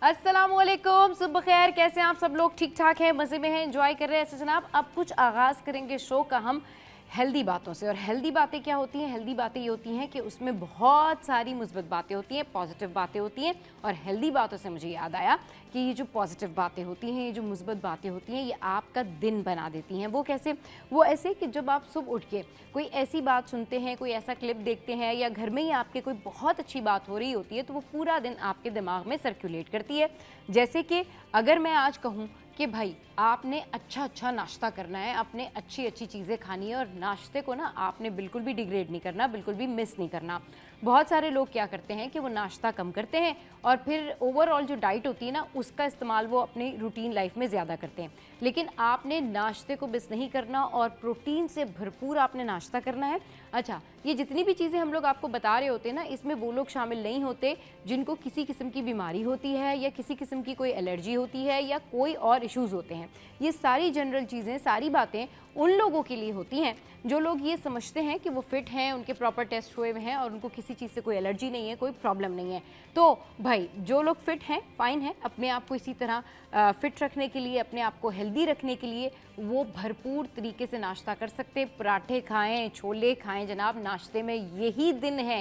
अस्सलामुअलैकुम, सुबह खैर। कैसे हैं आप सब लोग? ठीक ठाक हैं, मज़े में हैं, एंजॉय कर रहे हैं। अच्छा जनाब, अब कुछ आगाज़ करेंगे शो का हम हेल्दी बातों से। और हेल्दी बातें क्या होती हैं? हेल्दी बातें ये होती हैं कि उसमें बहुत सारी मुस्बत बातें होती हैं, पॉजिटिव बातें होती हैं। और हेल्दी बातों से मुझे याद आया कि ये जो पॉजिटिव बातें होती हैं, ये जो मुस्बत बातें होती हैं, ये आपका दिन बना देती हैं। वो कैसे? वो ऐसे कि जब आप सुबह उठ के कोई ऐसी बात सुनते हैं, कोई ऐसा क्लिप देखते हैं, या घर में ही आपके कोई बहुत अच्छी बात हो रही होती है, तो वो पूरा दिन आपके दिमाग में सर्कुलेट करती है। जैसे कि अगर मैं आज कहूँ कि भाई आपने अच्छा नाश्ता करना है, आपने अच्छी चीज़ें खानी है, और नाश्ते को ना आपने बिल्कुल भी डिग्रेड नहीं करना, बिल्कुल भी मिस नहीं करना। बहुत सारे लोग क्या करते हैं कि वो नाश्ता कम करते हैं और फिर ओवरऑल जो डाइट होती है ना, उसका इस्तेमाल वो अपनी रूटीन लाइफ में ज़्यादा करते हैं। लेकिन आपने नाश्ते को मिस नहीं करना और प्रोटीन से भरपूर आपने नाश्ता करना है। अच्छा, ये जितनी भी चीज़ें हम लोग आपको बता रहे होते हैं ना, इसमें वो लोग शामिल नहीं होते जिनको किसी किस्म की बीमारी होती है, या किसी किस्म की कोई एलर्जी होती है, या कोई और इश्यूज़ होते हैं। ये सारी जनरल चीज़ें, सारी बातें उन लोगों के लिए होती हैं जो लोग ये समझते हैं कि वो फिट हैं, उनके प्रॉपर टेस्ट हुए हुए हैं और उनको किसी चीज़ से कोई एलर्जी नहीं है, कोई प्रॉब्लम नहीं है। तो भाई जो लोग फिट हैं, फाइन है, अपने आप को इसी तरह फिट रखने के लिए, अपने आप को हेल्दी रखने के लिए वो भरपूर तरीके से नाश्ता कर सकते हैं। पराठे खाएं, छोले खाएं जनाब, नाश्ते में यही दिन है,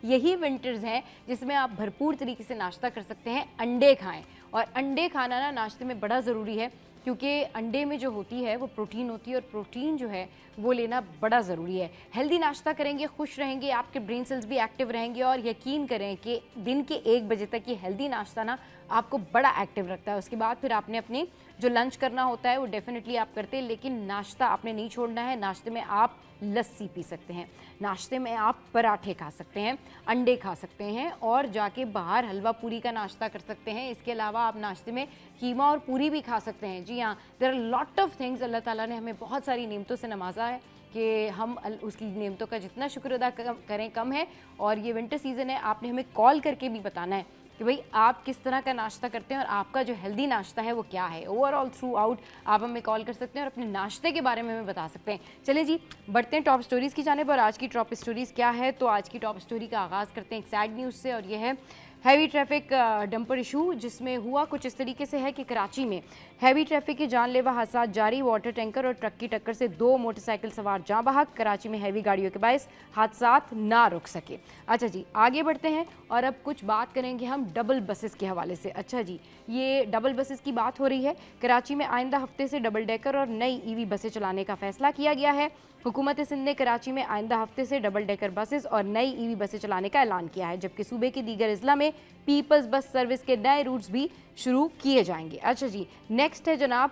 यही विंटर्स हैं जिसमें आप भरपूर तरीके से नाश्ता कर सकते हैं। अंडे खाएं, और अंडे खाना ना नाश्ते में बड़ा ज़रूरी है, क्योंकि अंडे में जो होती है वो प्रोटीन होती है, और प्रोटीन जो है वो लेना बड़ा ज़रूरी है। हेल्दी नाश्ता करेंगे, खुश रहेंगे, आपके ब्रेन सेल्स भी एक्टिव रहेंगे, और यकीन करें कि दिन के 1 बजे तक ये हेल्दी नाश्ता ना आपको बड़ा एक्टिव रखता है। उसके बाद फिर आपने अपनी जो लंच करना होता है वो डेफिनेटली आप करते हैं, लेकिन नाश्ता आपने नहीं छोड़ना है। नाश्ते में आप लस्सी पी सकते हैं, नाश्ते में आप पराठे खा सकते हैं, अंडे खा सकते हैं, और जाके बाहर हलवा पूरी का नाश्ता कर सकते हैं। इसके अलावा आप नाश्ते में कीमा और पूरी भी खा सकते हैं। जी हाँ, there are lot of things. Allah ताला ने हमें बहुत सारी नेमतों से नवाजा है कि हम उसकी नेमतों का जितना शुक्र अदा करें कम है। और ये विंटर सीज़न है, आपने हमें कॉल करके भी बताना है कि भाई आप किस तरह का नाश्ता करते हैं और आपका जो हेल्दी नाश्ता है वो क्या है। ओवरऑल थ्रू आउट आप हमें कॉल कर सकते हैं और अपने नाश्ते के बारे में हमें बता सकते हैं। चलिए जी, बढ़ते हैं टॉप स्टोरीज़ की जानिब। और आज की टॉप स्टोरीज़ क्या है? तो आज की टॉप स्टोरी का आगाज़ करते हैं एक सैड न्यूज़ से, और ये है हैवी ट्रैफिक डंपर इशू, जिसमें हुआ कुछ इस तरीके से है कि कराची में हैवी ट्रैफिक के जानलेवा हादसा जारी। वाटर टैंकर और ट्रक की टक्कर से 2 मोटरसाइकिल सवार जाँ बहक। कराची में हैवी गाड़ियों के बायस हादसात ना रुक सके। अच्छा जी, आगे बढ़ते हैं और अब कुछ बात करेंगे हम डबल बसेस के हवाले से। अच्छा जी, ये डबल बसेस की बात हो रही है। कराची में आइंदा हफ्ते से डबल डेकर और नई ईवी बसें चलाने का फैसला किया गया है। हुकूमत सिंध ने कराची में आइंदा हफ्ते से डबल डेकर बसेस और नई ईवी बसें चलाने का ऐलान किया है, जबकि सूबे के दीगर अजला में पीपल्स बस सर्विस के नए रूट्स भी शुरू किए जाएंगे। अच्छा जी, नेक्स्ट है जनाब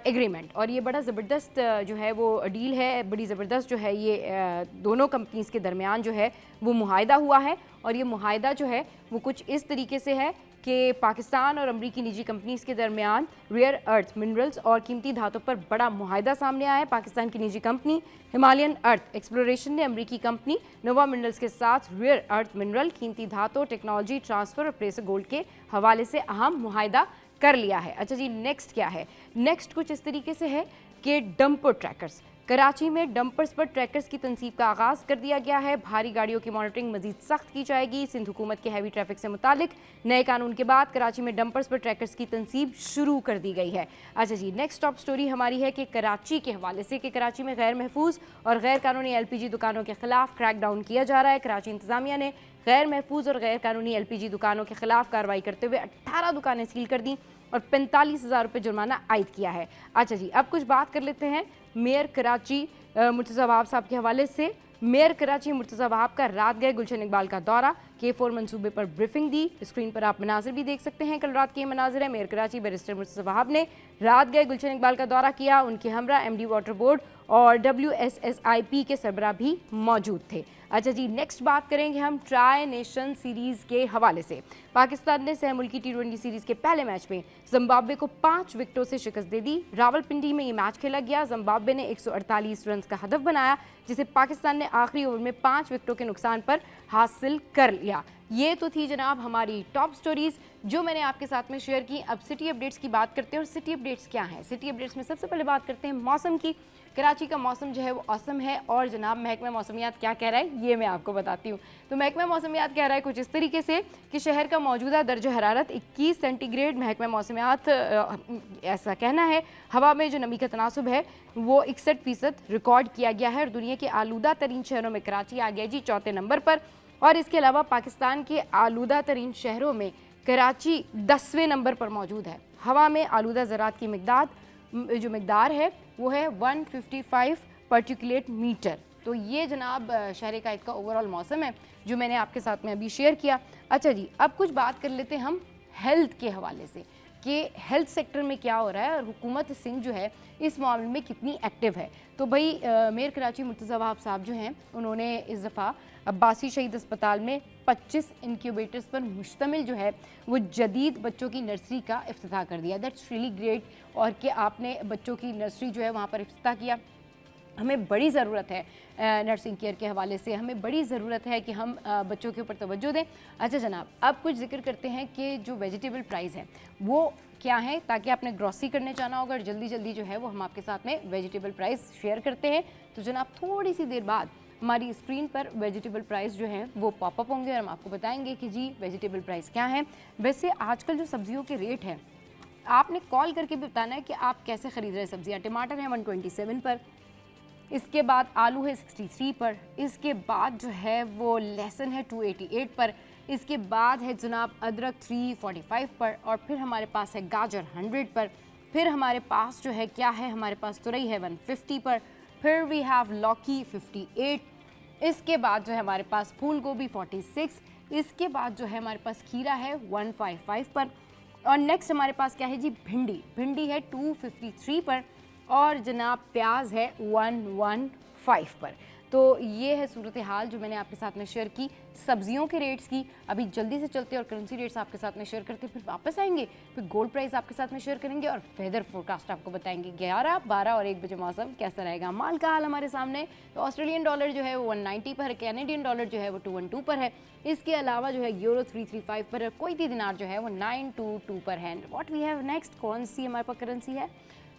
एग्रीमेंट, और ये बड़ा ज़बरदस्त जो है वो डील है, बड़ी ज़बरदस्त जो है ये दोनों कंपनीज़ के दरमियान जो है वो मुआहदा हुआ है। और ये मुआहदा जो है वो कुछ इस तरीके से है कि पाकिस्तान और अमरीकी निजी कंपनीज़ के दरमियान रेयर अर्थ मिनरल्स और कीमती धातों पर बड़ा मुआहदा सामने आया है। पाकिस्तान की निजी कंपनी हिमालयन अर्थ एक्सप्लोरेशन ने अमरीकी कंपनी नोवा मिनरल्स के साथ रेयर अर्थ मिनरल, कीमती धातों, टेक्नोलॉजी ट्रांसफ़र और प्रेस गोल्ड के हवाले से अहम मुआहदा कर लिया है। अच्छा जी, नेक्स्ट क्या है? नेक्स्ट कुछ इस तरीके से है कि डंपर ट्रैकर्स, कराची में डंपर्स पर ट्रैकर्स की तनसीब का आगाज़ कर दिया गया है। भारी गाड़ियों की मॉनिटरिंग मजीद सख्त की जाएगी। सिंध हुकूमत के हैवी ट्रैफिक से मुतालिक नए कानून के बाद कराची में डंपर्स पर ट्रैकर्स की तनसीब शुरू कर दी गई है। अच्छा जी, नेक्स्ट टॉप स्टोरी हमारी है कि कराची के हवाले से कि कराची में गैर महफूज और गैर कानूनी LPG दुकानों के खिलाफ क्रैकडाउन किया जा रहा है। कराची इंतजामिया ने गैर महफूज और गैर कानूनी LPG दुकानों के खिलाफ कार्रवाई करते हुए 18 दुकानें सील कर दी और 45,000 रुपये जुर्माना आयद किया है। अच्छा जी, अब कुछ बात कर लेते हैं मेयर कराची मुर्तज़ा वहाब साहब के हवाले से। मेयर कराची मुर्तज़ा वहाब का रात गए गुलशन इकबाल का दौरा, K4 मंसूबे पर ब्रीफिंग दी। स्क्रीन पर आप मनाजिर भी देख सकते हैं, कल रात के मनाजिर है। मेयर कराची बैरिस्टर मुर्तज़ा वहाब ने रात गए गुलशन इकबाल का दौरा किया। उनके हमरा MD वाटर बोर्ड और WSSIP के सरबराह भी मौजूद थे। अच्छा जी, नेक्स्ट बात करेंगे हम ट्राई नेशन सीरीज़ के हवाले से। पाकिस्तान ने सहमुल्की T20 सीरीज़ के पहले मैच में जिम्बाब्वे को 5 विकेटों से शिकस्त दे दी। रावलपिंडी में ये मैच खेला गया। जिम्बाब्वे ने 148 रन का हदफ बनाया, जिसे पाकिस्तान ने आखिरी ओवर में 5 विकेटों के नुकसान पर हासिल कर लिया। ये तो थी जनाब हमारी टॉप स्टोरीज़ जो मैंने आपके साथ में शेयर की। अब सिटी अपडेट्स की बात करते हैं। और सिटी अपडेट्स क्या हैं? सिटी अपडेट्स में सबसे पहले बात करते हैं मौसम की। कराची का मौसम जो है वो औसम है। और जनाब महकमा मौसमियात क्या कह रहा है ये मैं आपको बताती हूँ। तो महकमा मौसमियात कह रहा है कुछ इस तरीके से कि शहर का मौजूदा दर्जा हरारत 21 सेंटीग्रेड। महकमा मौसमियात ऐसा कहना है। हवा में जो नमी का तनासुब है वो 61% रिकॉर्ड किया गया है और दुनिया के आलूदा तरीन शहरों में कराची आ गया जी चौथे नंबर पर। और इसके अलावा पाकिस्तान के आलूदा तरीन शहरों में कराची 10वें नंबर पर मौजूद है। हवा में आलूदा ज़रात की मकदार है वो है 155 पार्टिकुलेट मीटर। तो ये जनाब शहर कायद का ओवरऑल मौसम है जो मैंने आपके साथ में अभी शेयर किया। अच्छा जी, अब कुछ बात कर लेते हैं हम हेल्थ के हवाले से कि हेल्थ सेक्टर में क्या हो रहा है और हुकूमत सिंध जो है इस मामले में कितनी एक्टिव है। तो भाई मेयर कराची मुर्तज़ा वहाब साहब जो हैं उन्होंने इस दफ़ा अब्बासी शहीद अस्पताल में 25 इंक्यूबेटर्स पर मुश्तमिल जो है वो जदीद बच्चों की नर्सरी का इफ्तिताह कर दिया। That's really great. और कि आपने बच्चों की नर्सरी जो है वहाँ पर इफ्तिताह किया। हमें बड़ी ज़रूरत है नर्सिंग केयर के हवाले से, हमें बड़ी ज़रूरत है कि हम बच्चों के ऊपर तवज्जो दें। अच्छा जनाब, अब कुछ जिक्र करते हैं कि जो वेजिटेबल प्राइस है वो क्या है, ताकि आपने ग्रॉसरी करने जाना होगा और जल्दी जल्दी जो है वो हम आपके साथ में वेजिटेबल प्राइस शेयर करते हैं। तो जनाब थोड़ी सी देर बाद हमारी स्क्रीन पर वेजिटेबल प्राइस जो हैं वो पॉपअप होंगे और हम आपको बताएंगे कि जी वेजिटेबल प्राइस क्या है। वैसे आजकल जो सब्जियों के रेट हैं आपने कॉल करके भी बताना है कि आप कैसे ख़रीद रहे हैं सब्जियाँ। टमाटर है 127 पर, इसके बाद आलू है 63 पर, इसके बाद जो है वो लहसुन है 288 पर, इसके बाद है जनाब अदरक 345 पर, और फिर हमारे पास है गाजर 100 पर, फिर हमारे पास जो है क्या है, हमारे पास तुरई है 150 पर, फिर वी हैव लौकी 58, इसके बाद जो है हमारे पास फूल गोभी 46, इसके बाद जो है हमारे पास खीरा है 155 पर, और नेक्स्ट हमारे पास क्या है जी भिंडी है 253 पर, और जनाब प्याज है 115 पर। तो ये है सूरत हाल जो मैंने आपके साथ में शेयर की सब्जियों के रेट्स की। अभी जल्दी से चलते और करेंसी रेट्स आपके साथ में शेयर करते, फिर वापस आएंगे, फिर गोल्ड प्राइस आपके साथ में शेयर करेंगे और वेदर फोरकास्ट आपको बताएंगे 11, 12 और 1 बजे मौसम कैसा रहेगा। माल का हाल हमारे सामने, तो ऑस्ट्रेलियन डॉलर जो है वो 190 पर है, कैनेडियन डॉलर जो है वो 212 पर है, इसके अलावा जो है यूरो 335 पर है, कोईती दिनार जो है वो 922 पर है। व्हाट वी हैव नेक्स्ट, कौन सी हमारे पास करेंसी है,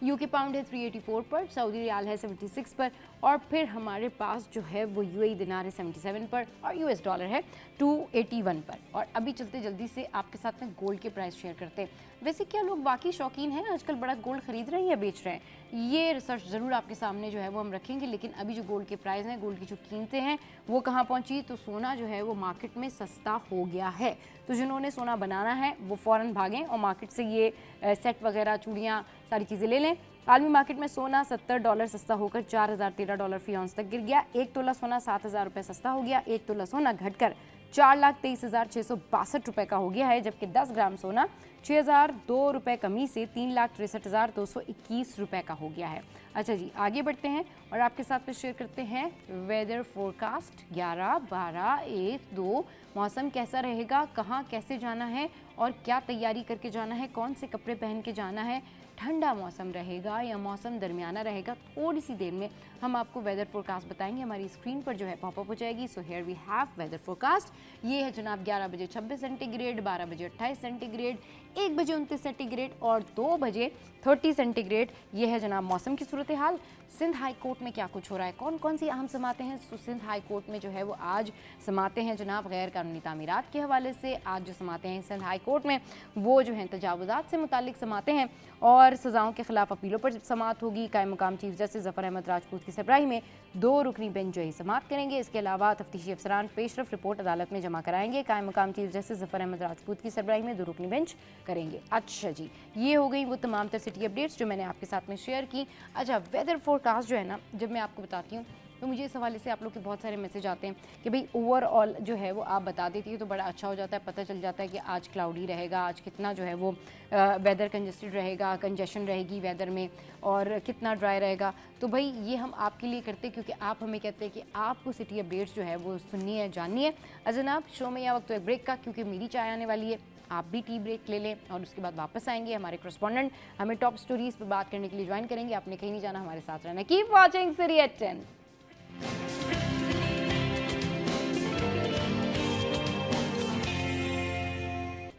यूके पाउंड है 384 पर, सऊदी रियाल है 76 पर, और फिर हमारे पास जो है वो यूएई दिनार है 77 पर, और यूएस डॉलर है 281 पर। और अभी चलते जल्दी से आपके साथ में गोल्ड के प्राइस शेयर करते हैं। वैसे क्या लोग वाकई शौकीन हैं आजकल बड़ा गोल्ड खरीद रहे हैं या बेच रहे हैं, ये रिसर्च ज़रूर आपके सामने जो है वो हम रखेंगे। लेकिन अभी जो गोल्ड के प्राइस हैं, गोल्ड की जो कीमतें हैं वो कहाँ पहुँची, तो सोना जो है वो मार्केट में सस्ता हो गया है। तो जिन्होंने सोना बनाना है वो फ़ौरन भागें और मार्केट से ये सेट वगैरह चूड़ियाँ सारी चीज़ें ले लें। आलमी मार्केट में सोना $70 सस्ता होकर $4013 फी औंस तक गिर गया। 1 तोला सोना 7000 रुपये सस्ता हो गया। 1 तोला सोना घटकर 4,23,662 रुपये का हो गया है, जबकि 10 ग्राम सोना 6002 रुपये कमी से 3,63,221 रुपये का हो गया है। अच्छा जी, आगे बढ़ते हैं और आपके साथ में शेयर करते हैं वेदर फोरकास्ट 11, 12, 1, 2। मौसम कैसा रहेगा, कहाँ कैसे जाना है और क्या तैयारी करके जाना है, कौन से कपड़े पहन के जाना है, ठंडा मौसम रहेगा या मौसम दरमियाना रहेगा, थोड़ी सी देर में हम आपको वेदर फोरकास्ट बताएंगे। हमारी स्क्रीन पर जो है पॉपअप हो जाएगी। So here we have weather forecast. ये है जनाब 11 बजे 26 सेंटीग्रेड, 12 बजे 28 सेंटीग्रेड, 1 बजे 29 सेंटीग्रेड और 2 बजे 30 सेंटीग्रेड। ये है जनाब मौसम की सूरत हाल। सिंध हाई कोर्ट में क्या कुछ हो रहा है, कौन कौन सी अहम समातें हैं। तो सिंध हाई कोर्ट में जो है वो आज समातें हैं जनाब गैर कानूनी तामीरात के हवाले से। आज जो समातें हैं सिंध हाई कोर्ट में वो जो हैं तजावुज़ात से मुतालिक समातें हैं और सज़ाओं के खिलाफ अपीलों पर समात होगी। कायम मुकाम चीफ जस्टिस ज़फ़र अहमद राजपूत की सरबराही में 2 रुकनी बेंच जो है समात करेंगे। इसके अलावा तफ्तीशी अफसरान पेशरफ रिपोर्ट अदालत में जमा कराएंगे। कायम मुकाम चीफ जस्टिस ज़फ़र अहमद राजपूत की सरबराही में 2 रुकनी बेंच करेंगे। अच्छा जी, ये हो गई वो तमाम तर सिटी अपडेट्स जो मैंने आपके साथ में शेयर की। अच्छा, वेदर फोरकास्ट जो है ना, जब मैं आपको बताती हूँ तो मुझे इस हवाले से आप लोग के बहुत सारे मैसेज आते हैं कि भाई ओवरऑल जो है वो आप बता देती है तो बड़ा अच्छा हो जाता है, पता चल जाता है कि आज क्लाउडी रहेगा, आज कितना जो है वो वेदर कंजेस्टेड रहेगा, कंजेशन रहेगी वेदर में, और कितना ड्राई रहेगा। तो भाई ये हम आपके लिए करते हैं क्योंकि आप हमें कहते हैं कि आपको सिटी अपडेट्स जो है वो सुननी है, जाननी है। जनाब शो में यह वक्त तो एक ब्रेक का, क्योंकि मेरी चाय आने वाली है, आप भी टी ब्रेक ले लें और उसके बाद वापस आएंगे। हमारे करस्पॉन्डेंट हमें टॉप स्टोरीज पर बात करने के लिए ज्वाइन करेंगे। आपने कहीं नहीं जाना, हमारे साथ रहना। Keep watching city at 10।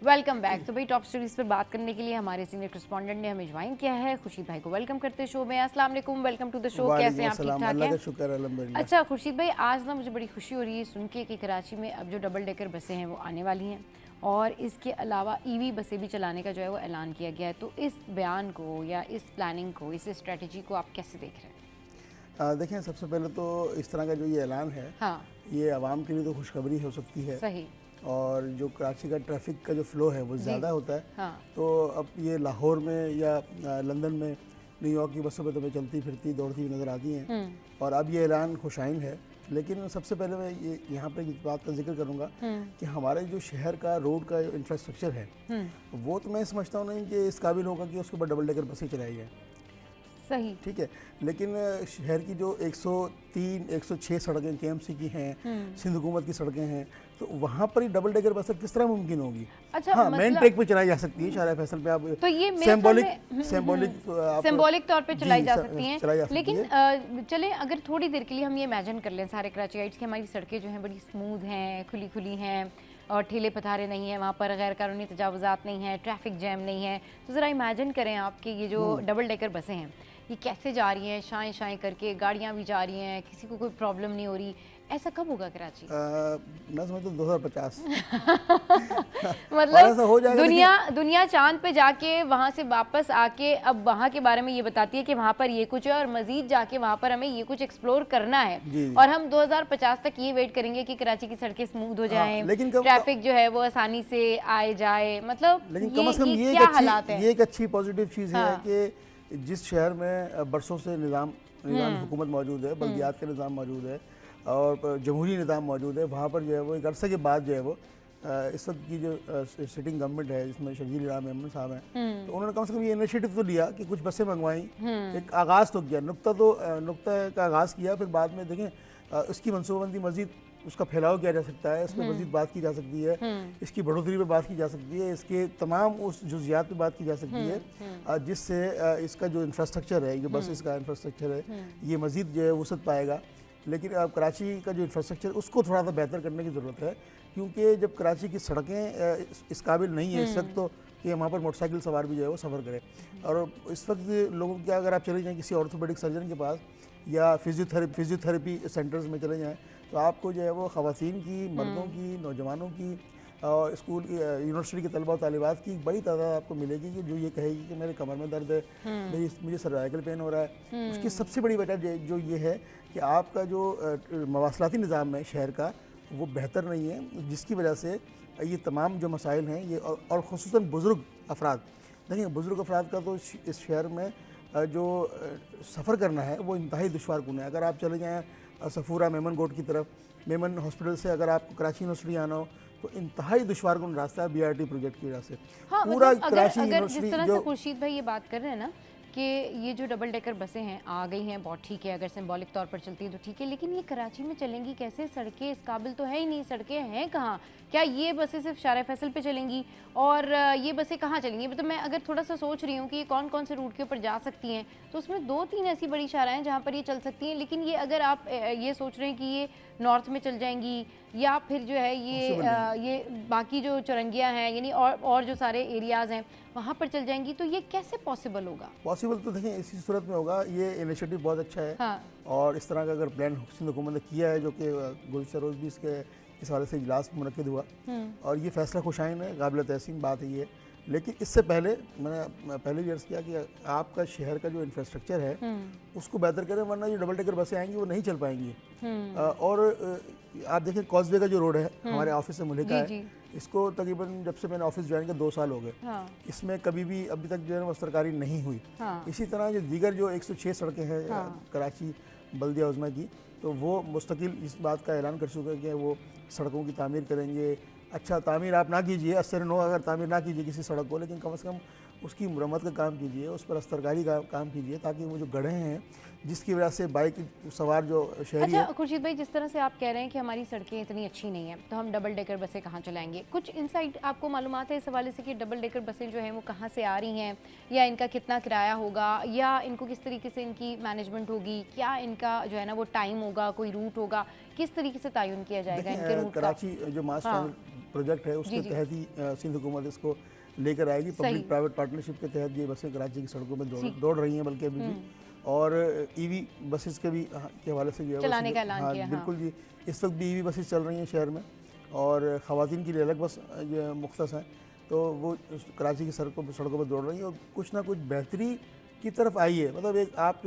Welcome back. तो भाई टॉप स्टोरीज पर बात करने के लिए हमारे सीनियर करस्पॉन्डेंट ने हमें ज्वाइन किया है। खुर्शीद भाई को वेलकम करते हैं शो में। अस्सलाम वालेकुम, वेलकम टू द शो। कैसे हैं आप? ठीक ठाक हैं? शुक्र अल्हम्दुलिल्लाह। अच्छा खुर्शीद भाई, आज ना मुझे बड़ी खुशी हो रही है सुन के कि कराची में अब जो डबल डेकर बसें हैं वो आने वाली हैं और इसके अलावा ईवी बसें भी चलाने का जो है वो ऐलान किया गया है। तो इस बयान को या इस प्लानिंग को, इस स्ट्रेटजी को आप कैसे देख रहे हैं? देखें, सबसे पहले तो इस तरह का जो ये ऐलान है, हाँ, ये आवाम के लिए तो खुशखबरी हो सकती है। सही। और जो कराची का ट्रैफिक का जो फ़्लो है वो ज़्यादा होता है। हाँ। तो अब ये लाहौर में या लंदन में, न्यूयॉर्क की बसों पे तो मैं चलती फिरती दौड़ती हुई नज़र आती हैं। और अब ये ऐलान खुशाइन है। लेकिन सबसे पहले मैं ये यहाँ पे इस बात का जिक्र करूँगा कि हमारे जो शहर का रोड का इंफ्रास्ट्रक्चर है वो तो मैं समझता हूँ नहीं कि इस काबिल होगा कि उसके ऊपर डबल डेकर बसें चलाई जाए। सही। ठीक है, लेकिन शहर की जो 103, 106 सड़कें केएमसी की हैं, सिंध हुकूमत की सड़कें हैं, तो वहाँ पर ही डबल डेकर बसें किस तरह मुमकिन होगी? अच्छा, हाँ, मेन ट्रैक पे चलाई जा सकती है, शारा फैसल पे आप तो ये सिंबॉलिक तौर पे चलाई जा सकती हैं। सकती लेकिन चले अगर थोड़ी देर के लिए हम ये इमेजिन कर लें सारे कराचीइट्स की हमारी सड़कें जो हैं बड़ी स्मूथ हैं, खुली खुली हैं और ठेले पथारे नहीं हैं, वहाँ पर गैर कानूनी तजावुज़ात नहीं है, ट्रैफिक जैम नहीं है। तो ज़रा इमेजिन करें आपके ये जो डबल डेकर बसें हैं ये कैसे जा रही हैं, शाएं शाएं करके, गाड़ियाँ भी जा रही हैं, किसी को कोई प्रॉब्लम नहीं हो रही। ऐसा कब होगा कराची? मैं समझता हूँ 2050 मतलब ऐसा हो जाएगा। दुनिया चांद पे जाके वहाँ से वापस आके अब वहाँ के बारे में ये बताती है कि वहाँ पर ये कुछ है और मजीद जाके वहाँ पर हमें ये कुछ एक्सप्लोर करना है। और हम 2050 तक ये वेट करेंगे कि कराची की सड़कें स्मूथ हो जाएं, लेकिन ट्रैफिक जो है वो आसानी से आए जाए। मतलब लेकिन कम से कम ये क्या हालात है? ये एक अच्छी पॉजिटिव चीज़ है कि जिस शहर में बरसों से निज़ाम हुकूमत मौजूद है, बल्दियात का निज़ाम मौजूद है और जमहूरी निज़ाम मौजूद है, वहाँ पर जो है वो एक अरसे के बाद जो है वो इस वक्त की जो सिटिंग गवर्नमेंट है जिसमें शर्जील इराम मेमन साहब हैं, तो उन्होंने कम से कम ये इनिशिएटिव तो लिया कि कुछ बसें मंगवाई, एक आगाज़ तो किया, नुक्ता का आगाज़ किया। फिर बाद में देखें उसकी मनसूबाबंदी मज़ीद उसका फैलाव किया जा सकता है, इस पर मज़ीद बात की जा सकती है, इसकी बढ़ोतरी पर बात की जा सकती है, इसके तमाम उस जुज़ियात पर बात की जा सकती है जिससे इसका जो इंफ्रास्ट्रक्चर है, जो बसेस का इंफ्रास्ट्रक्चर है, ये मज़ीद जो है वसअत पाएगा। लेकिन अब कराची का जो इंफ्रास्ट्रक्चर उसको थोड़ा सा बेहतर करने की ज़रूरत है, क्योंकि जब कराची की सड़कें इस काबिल नहीं है इस वक्त तो कि वहाँ पर मोटरसाइकिल सवार भी जो है वो सफ़र करे। और इस वक्त लोगों क्या, अगर आप चले जाएँ किसी ऑर्थोपेडिक सर्जन के पास या फिजियोथेरेपी सेंटर्स में चले जाएँ तो आपको जो है वो ख़वातीन की, मर्दों की, नौजवानों की और स्कूल की, यूनिवर्सिटी के तलबा और तालिबात की बड़ी तादाद आपको मिलेगी कि जो ये कहेगी कि मेरे कमर में दर्द है, मुझे सर्वाइकल पेन हो रहा है। उसकी सबसे बड़ी वजह जो ये है कि आपका जो मवासलाती निज़ाम है शहर का वो बेहतर नहीं है, जिसकी वजह से ये तमाम जो मसाइल हैं ये और ख़ुसूसन बुज़ुर्ग अफराद, देखिए बुज़ुर्ग अफराद का तो इस शहर में जो सफ़र करना है वो इंतहाई दुश्वार कुन है। अगर आप चले जाएँ सफूरा मेमन गोट की तरफ, मेमन हॉस्पिटल से अगर आपको कराची यूनिवर्सिटी आना हो तो इंतहाई दुश्वार कुन रास्ता है BRT प्रोजेक्ट की वजह से। हाँ, पूरा मतलब कराची अगर जिस यूनिवर्सिटी तरह से खुर्शीद भाई ये बात कर रहे हैं ना कि ये जो डबल डेकर बसें हैं आ गई हैं, बहुत ठीक है, अगर सिंबॉलिक तौर पर चलती हैं तो ठीक है, लेकिन ये कराची में चलेंगी कैसे? सड़कें इस काबिल तो है ही नहीं, सड़कें हैं कहाँ? क्या ये बसें सिर्फ शारा फैसल पे चलेंगी और ये बसें कहाँ चलेंगी? मतलब मैं अगर थोड़ा सा सोच रही हूँ कि ये कौन कौन से रूट के ऊपर जा सकती हैं तो उसमें 2-3 ऐसी बड़ी शाराएँ हैं जहाँ पर ये चल सकती हैं। लेकिन ये अगर आप ये सोच रहे हैं कि ये नॉर्थ में चल जाएंगी या फिर जो है ये बाकी जो चुरंगियाँ हैं यानी और जो सारे एरियाज़ हैं वहाँ पर चल जाएंगी, तो ये कैसे पॉसिबल होगा? पॉसिबल तो देखें इसी सूरत में होगा। ये इनिशिएटिव बहुत अच्छा है। हाँ। और इस तरह का अगर प्लान सिंध हुकूमत ने किया है, जो कि गुज़श्ता रोज़ भी इसके इस हवाले से इजलास मुनक्किद हुआ और ये फ़ैसला खुशाइन है, काबिल तहसीन बात है ये। लेकिन इससे पहले मैंने पहले भी अर्ज़ किया कि आपका शहर का जो इंफ्रास्ट्रक्चर है उसको बेहतर करें, वरना जो डबल डेकर बसें आएंगी वो नहीं चल पाएंगी। और आप देखें कॉजवे का जो रोड है हमारे ऑफिस से मुल्का है, इसको तकरीबन जब से मैंने ऑफिस ज्वाइन किया 2 साल हो गए। हाँ। इसमें कभी भी अभी तक जो है वो सरकारी नहीं हुई। हाँ। इसी तरह जो दीगर जो 106 सड़कें हैं कराची बल्दिया उज़्मा की, तो वो मुस्तकिल इस बात का ऐलान कर चुके हैं कि वो सड़कों की तामीर करेंगे। अच्छा, तामीर आप ना कीजिए, असर नो अगर तामीर ना कीजिए किसी सड़क को, लेकिन कम से कम उसकी मुरम्मत का काम कीजिए, उस पर अस्तरकारी का काम कीजिए, ताकि वो जो गड्ढे हैं जिसकी वजह से बाइक सवार जो शहरी अच्छा खुर्शीद भाई, जिस तरह से आप कह रहे हैं कि हमारी सड़कें इतनी अच्छी नहीं हैं तो हम डबल डेकर बसें कहाँ चलाएंगे, कुछ इनसाइट आपको मालूमात है इस हवाले से कि डबल डेकर बसें जो हैं वो कहाँ से आ रही हैं, या इनका कितना किराया होगा, या इनको किस तरीके से इनकी मैनेजमेंट होगी, क्या इनका जो है ना वो टाइम होगा, कोई रूट होगा, किस तरीके से तयन किया जाएगा इनके रूट का? कराची जो मास प्रोजेक्ट है उसके तहत ही सिंध हुकूमत इसको लेकर आएगी। पब्लिक प्राइवेट पार्टनरशिप के तहत ये बसें कराची की सड़कों में दौड़ रही हैं, बल्कि अभी भी, और ईवी बसेस के भी के हवाले से जो है चलाने का ऐलान किया। बिल्कुल जी, इस वक्त भी ईवी बसेस चल रही हैं शहर में, और ख़वातीन के लिए अलग बस मुख्तस हैं, तो वो कराची की सड़कों पर दौड़ रही हैं, और कुछ ना कुछ बेहतरी की तरफ आई है। मतलब एक आप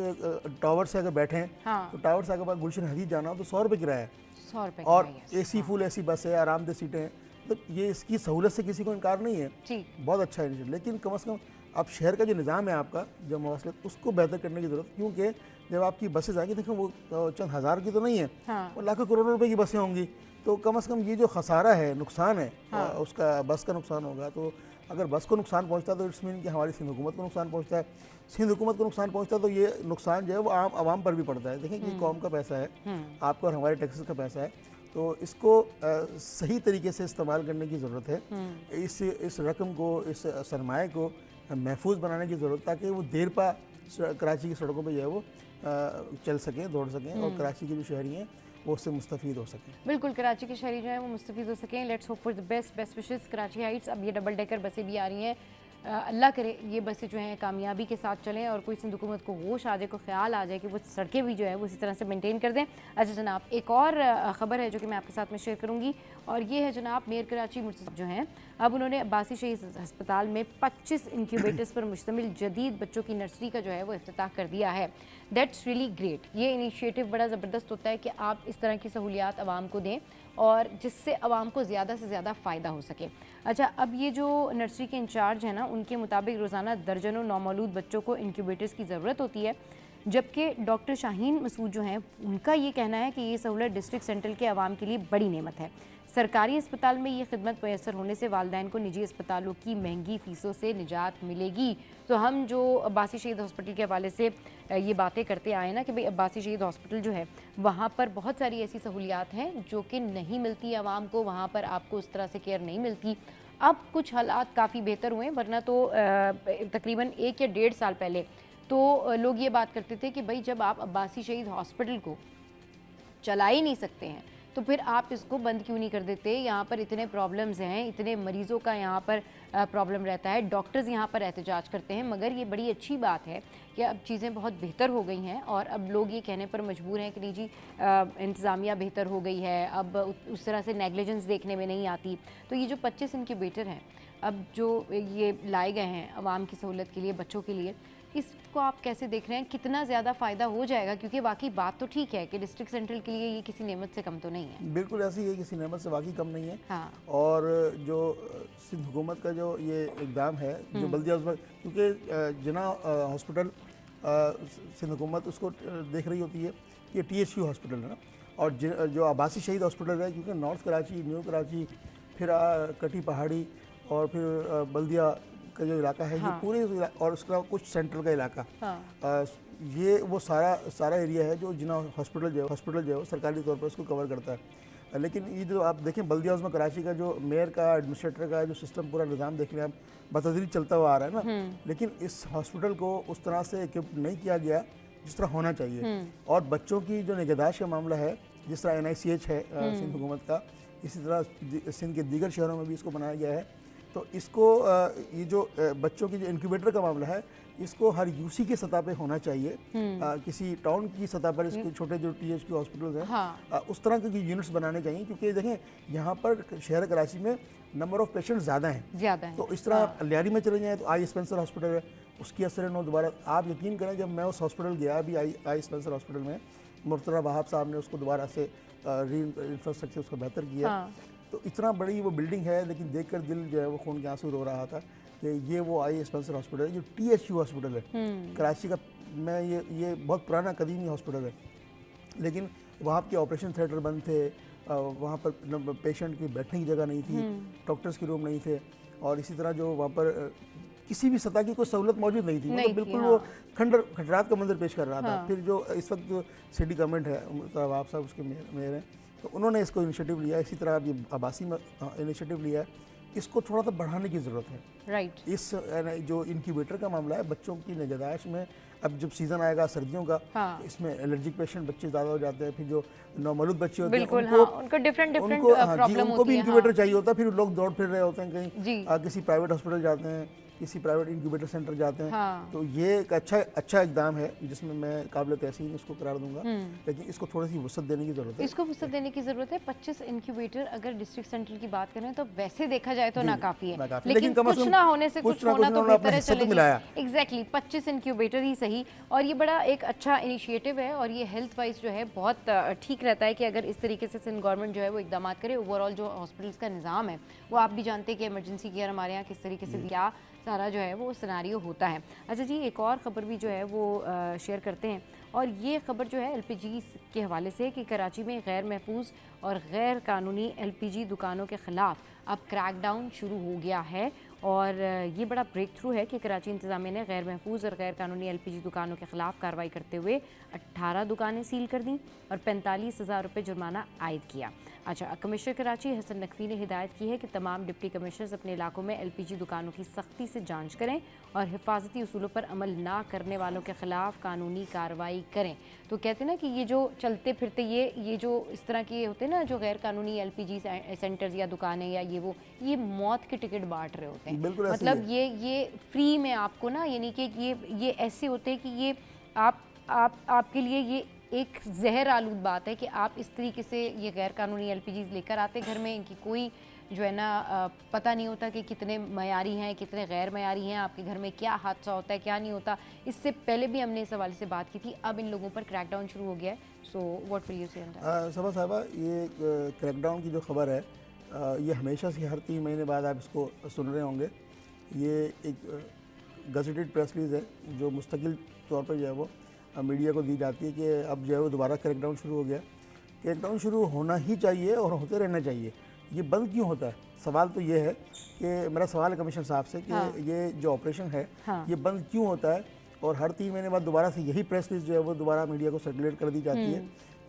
टावर से अगर बैठे हैं, तो टावर से अगर गुलशन हदीद जाना हो तो 100 रुपये किराया है, 100 रुपये, और AC फुल AC बस है, आरामदेह सीटें हैं, तो ये इसकी सहूलत से किसी को इनकार नहीं है, बहुत अच्छा है। लेकिन कम से कम आप शहर का जो निज़ाम है आपका, जो मवासलात, उसको बेहतर करने की ज़रूरत, क्योंकि जब आपकी बसें आएंगी, देखो वो चंद हज़ार की तो नहीं है, वो लाखों करोड़ों रुपए की बसें होंगी, तो कम से कम ये जो खसारा है, नुकसान है, उसका बस का नुकसान होगा। तो अगर बस को नुकसान पहुंचता है तो इट्स मीन कि हमारी सिंध हुकूमत को नुकसान पहुंचता है, सिंध हुकूमत को नुकसान पहुंचता है, तो ये नुकसान जो है वो आवाम पर भी पड़ता है। देखें कि कौम का पैसा है, आपका और हमारे टैक्सेस का पैसा है, तो इसको सही तरीके से इस्तेमाल करने की ज़रूरत है। इस रकम को, इस सरमाए को महफूज बनाने की ज़रूरत, ताकि वो देर पा कराची की सड़कों पर जो है वो चल सकें, दौड़ सकें, और कराची के जो शहरी हैं वो उससे मुस्तफ़ीद हो सकें। बिल्कुल, कराची के शहरी जो है वो मुस्तफ़ीद हो सकें। Let's hope for the best wishes Karachi Heights. अब ये डबल डेकर बसें भी आ रही हैं, अल्लाह करे ये बसें जो हैं कामयाबी के साथ चलें, और कोई सिंध हुकूमत को होश आ जाए, को ख्याल आ जाए कि वो सड़कें भी जो है वो इसी तरह से मेंटेन कर दें। अच्छा जनाब, एक और ख़बर है जो कि मैं आपके साथ में शेयर करूँगी, और ये है जनाब मेयर कराची मुर्तज़ा जो हैं, अब उन्होंने अब्बासी शहीद अस्पताल में 25 इंक्यूबेटर्स पर मुश्तमिल जदीद बच्चों की नर्सरी का जो है वो इफ्तिताह कर दिया है। That's really great. ये इनिशिएटिव बड़ा ज़बरदस्त होता है कि आप इस तरह की सहूलियात आवाम को दें, और जिससे आवाम को ज़्यादा से ज़्यादा फ़ायदा हो सके। अच्छा, अब ये जो नर्सरी के इंचार्ज हैं ना, उनके मुताबिक रोज़ाना दर्जनों नौमौलूद बच्चों को इंक्यूबेटर्स की ज़रूरत होती है, जबकि डॉक्टर शाहीन मसूद जो हैं उनका ये कहना है कि ये सहूलत डिस्ट्रिक्ट सेंट्रल के आवाम के लिए बड़ी नेमत है। सरकारी अस्पताल में ये खिदमत मैसर होने से वालिदैन को निजी अस्पतालों की महंगी फ़ीसों से निजात मिलेगी। तो हम जो अब्बासी शहीद हॉस्पिटल के हवाले से ये बातें करते आए ना कि भाई अब्बासी शहीद हॉस्पिटल जो है वहाँ पर बहुत सारी ऐसी सहूलियात हैं जो कि नहीं मिलती आवाम को, वहाँ पर आपको उस तरह से केयर नहीं मिलती। अब कुछ हालात काफ़ी बेहतर हुए, वरना तो तकरीबन 1 या 1.5 साल पहले तो लोग ये बात करते थे कि भाई जब आप अब्बासी शहीद हॉस्पिटल को चला ही नहीं सकते हैं तो फिर आप इसको बंद क्यों नहीं कर देते। यहाँ पर इतने प्रॉब्लम्स हैं, इतने मरीज़ों का यहाँ पर प्रॉब्लम रहता है, डॉक्टर्स यहाँ पर एहतजाज करते हैं। मगर ये बड़ी अच्छी बात है कि अब चीज़ें बहुत बेहतर हो गई हैं, और अब लोग ये कहने पर मजबूर हैं कि नहीं जी इंतज़ामिया बेहतर हो गई है, अब उस तरह से नेगलिजेंस देखने में नहीं आती। तो ये जो 25 इनक्यूबेटर हैं अब जो ये लाए गए हैं आवाम की सहूलत के लिए, बच्चों के लिए, इसको आप कैसे देख रहे हैं, कितना ज़्यादा फ़ायदा हो जाएगा? क्योंकि वाकई बात तो ठीक है कि डिस्ट्रिक्ट सेंट्रल के लिए ये किसी नेमत से कम तो नहीं है। बिल्कुल ऐसी है, किसी नेमत से वाकई कम नहीं है। हाँ। और जो सिंध हुकूमत का जो ये इक़दाम है, जो बल्दिया, क्योंकि जिना हॉस्पिटल सिंध हुकूमत उसको देख रही होती है कि THU हॉस्पिटल है ना, और जो अब्बासी शहीद हॉस्पिटल है, क्योंकि नॉर्थ कराची, न्यू कराची, फिर कटी पहाड़ी, और फिर बल्दिया का जो इलाका है, ये पूरे और उसके अलावा कुछ सेंट्रल का इलाका, ये वो सारा एरिया है जो जिना हॉस्पिटल जो है सरकारी तौर पर उसको कवर करता है। लेकिन ये जो आप देखें बल्दिया में कराची का जो मेयर का, एडमिनिस्ट्रेटर का जो सिस्टम, पूरा निज़ाम देख रहे हैं आप, बतदरीज चलता हुआ आ रहा है ना, लेकिन इस हॉस्पिटल को उस तरह से इक्विप नहीं किया गया जिस तरह होना चाहिए। और बच्चों की जो निगहदाश्त का मामला है, जिस तरह NICH है सिंध हुकूमत का, इसी तरह सिंध के दीगर शहरों में भी इसको बनाया गया है। तो इसको ये जो बच्चों की जो इंक्यूबेटर का मामला है, इसको हर UC के सतह पे होना चाहिए, किसी टाउन की सतह पर इसके छोटे जो THU हॉस्पिटल हैं, उस तरह के यूनिट्स बनाने चाहिए। क्योंकि देखें यहाँ पर शहर कराची में नंबर ऑफ़ पेशेंट ज़्यादा हैं, तो इस तरह लियारी में चले जाएँ तो आई स्पेंसर हॉस्पिटल है, उसकी असर नो दोबारा। आप यकीन करें, जब मैं उस हॉस्पिटल गया अभी आई स्पेंसर हॉस्पिटल में, मुर्तज़ा वहाब साहब ने उसको दोबारा से री इंफ्रास्ट्रक्चर उसका बेहतर किया, तो इतना बड़ी वो बिल्डिंग है, लेकिन देखकर दिल जो है वो खून के आंसू रो रहा था कि ये वो आई स्पेंसर हॉस्पिटल है जो THU हॉस्पिटल है कराची का। मैं ये बहुत पुराना कदीमी हॉस्पिटल है, लेकिन वहाँ के ऑपरेशन थिएटर बंद थे, वहाँ पर पेशेंट की बैठने की जगह नहीं थी, डॉक्टर्स के रूम नहीं थे, और इसी तरह जो वहाँ पर किसी भी सतह की कोई सहूलत मौजूद नहीं थी, मतलब बिल्कुल वो खंडरात का मंजर पेश कर रहा था। फिर जो इस वक्त जो सिटी गवर्नमेंट है, आप साहब उसके मेयर हैं, तो उन्होंने इसको इनिशिएटिव लिया। इसी तरह अब ये अब्बासी में इनिशिएटिव लिया है। इसको थोड़ा सा बढ़ाने की ज़रूरत है। राइट। इस जो इनक्यूबेटर का मामला है, बच्चों की निगहदाश्त में अब जब सीज़न आएगा सर्दियों का, हाँ। तो इसमें एलर्जिक पेशेंट बच्चे ज़्यादा हो जाते हैं। फिर जो नौमौलूद बच्चे होते हैं बिल्कुल, हाँ, उनको डिफरेंट उनको हाँ जी, प्रॉब्लम उनको भी होती है। इंक्यूबेटर हाँ चाहिए होता है। फिर लोग दौड़ फिर रहे होते हैं कहीं जी। किसी प्राइवेट हॉस्पिटल जाते हैं, किसी प्राइवेट इंक्यूबेटर सेंटर जाते हैं। हाँ। तो ये एक अच्छा इकदाम है जिसमें मैं काबिल तहसीन इसको करार दूंगा, लेकिन इसको थोड़ी सी वसअत देने की ज़रूरत है। इसको फुर्सत देने की जरूरत है। 25 इंक्यूबेटर अगर डिस्ट्रिक्ट सेंटर की बात करें तो वैसे देखा जाए तो नाकाफी है, नाकाफी, लेकिन कम से कुछ कम ना होने से कुछ होना तो उन्होंने अपना बेहतर है। हिस्सा तो चले मिलाया। एग्जैक्टली 25 इंक्यूबेटर ही सही। और ये बड़ा एक अच्छा इनिशिएटिव है और ये हेल्थ वाइज जो है बहुत ठीक रहता है कि अगर इस तरीके से सिंध गवर्नमेंट जो है वो इकदाम करे। ओवरऑल जो हॉस्पिटल्स का निज़ाम है वो आप भी जानते हैं कि इमरजेंसी केयर हमारे यहाँ किस तरीके से क्या सारा जो है वो सिनेरियो होता है। अच्छा जी, एक और ख़बर भी जो है वो शेयर करते हैं और ये खबर जो है एलपीजी के हवाले से कि कराची में गैर महफूज और गैर कानूनी एलपीजी दुकानों के ख़िलाफ़ अब क्रैकडाउन शुरू हो गया है। और ये बड़ा ब्रेक थ्रू है कि कराची इंतज़ामिया ने गैर महफूज और गैर कानूनी एलपीजी दुकानों के ख़िलाफ़ कार्रवाई करते हुए 18 दुकानें सील कर दी और 45,000 रुपये जुर्माना आयद किया। अच्छा, कमिश्नर कराची हसन नकवी ने हिदायत की है कि तमाम डिप्टी कमिश्नर्स अपने इलाकों में एलपीजी दुकानों की सख्ती से जांच करें और हिफाजती उसूलों पर अमल ना करने वालों के खिलाफ कानूनी कार्रवाई करें। तो कहते हैं ना कि ये जो चलते फिरते ये जो इस तरह के होते हैं ना, जो गैर कानूनी एलपीजी सेंटर्स या दुकानें या ये मौत के टिकट बांट रहे होते हैं। मतलब ये फ्री में आपको ना, यानी कि ये ऐसे होते हैं कि ये आपके लिए ये एक जहर आलूद बात है कि आप इस तरीके से ये गैर कानूनी एलपीजी लेकर आते घर में, इनकी कोई जो है ना पता नहीं होता कि कितने मयारी हैं कितने गैर मयारी हैं, आपके घर में क्या हादसा होता है क्या नहीं होता। इससे पहले भी हमने इस हवाले से बात की थी, अब इन लोगों पर क्रैकडाउन शुरू हो गया है। सो व्हाट विल यू से ऑन दैट? सबा साहबा, ये क्रैकडाउन की जो खबर है ये हमेशा से हर 3 महीने बाद आप इसको सुन रहे होंगे। ये एक गज़ेटेड प्रेस रिलीज़ है जो मुस्तकिल तौर पर जो है वो मीडिया को दी जाती है कि अब जो है वो दोबारा क्रैकडाउन शुरू हो गया। क्रैकडाउन शुरू होना ही चाहिए और होते रहना चाहिए। ये बंद क्यों होता है? सवाल तो ये है कि मेरा सवाल है कमिश्नर साहब से कि ये जो ऑपरेशन है ये बंद क्यों होता है और हर 3 महीने बाद दोबारा से यही प्रेस रिलीज जो है वो दोबारा मीडिया को सर्कुलेट कर दी जाती है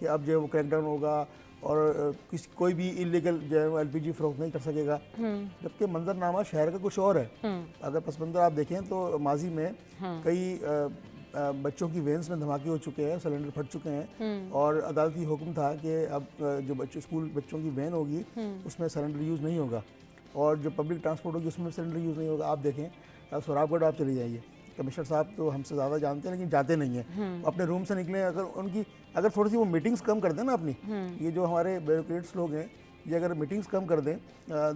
कि अब जो है वो क्रैकडाउन होगा और कोई भी इलीगल जो है एलपीजी फरोख्त नहीं कर सकेगा, जबकि मंजरनामा शहर का कुछ और है। अगर पस मंजर आप देखें तो माजी में कई बच्चों की वेंस में धमाके हो चुके हैं, सिलेंडर फट चुके हैं और अदालती हुक्म था कि अब जो स्कूल बच्चों की वैन होगी उसमें सिलेंडर यूज़ नहीं होगा और जो पब्लिक ट्रांसपोर्ट होगी उसमें सिलेंडर यूज़ नहीं होगा। आप देखें सोराबगढ़ आप चले जाइए, कमिश्नर साहब तो हमसे ज़्यादा जानते हैं लेकिन जाते नहीं हैं। अपने रूम से निकले, अगर थोड़ी सी वो मीटिंग्स कम कर दें ना अपनी, ये जो हमारे ब्यूरोक्रेट्स लोग हैं ये अगर मीटिंग्स कम कर दें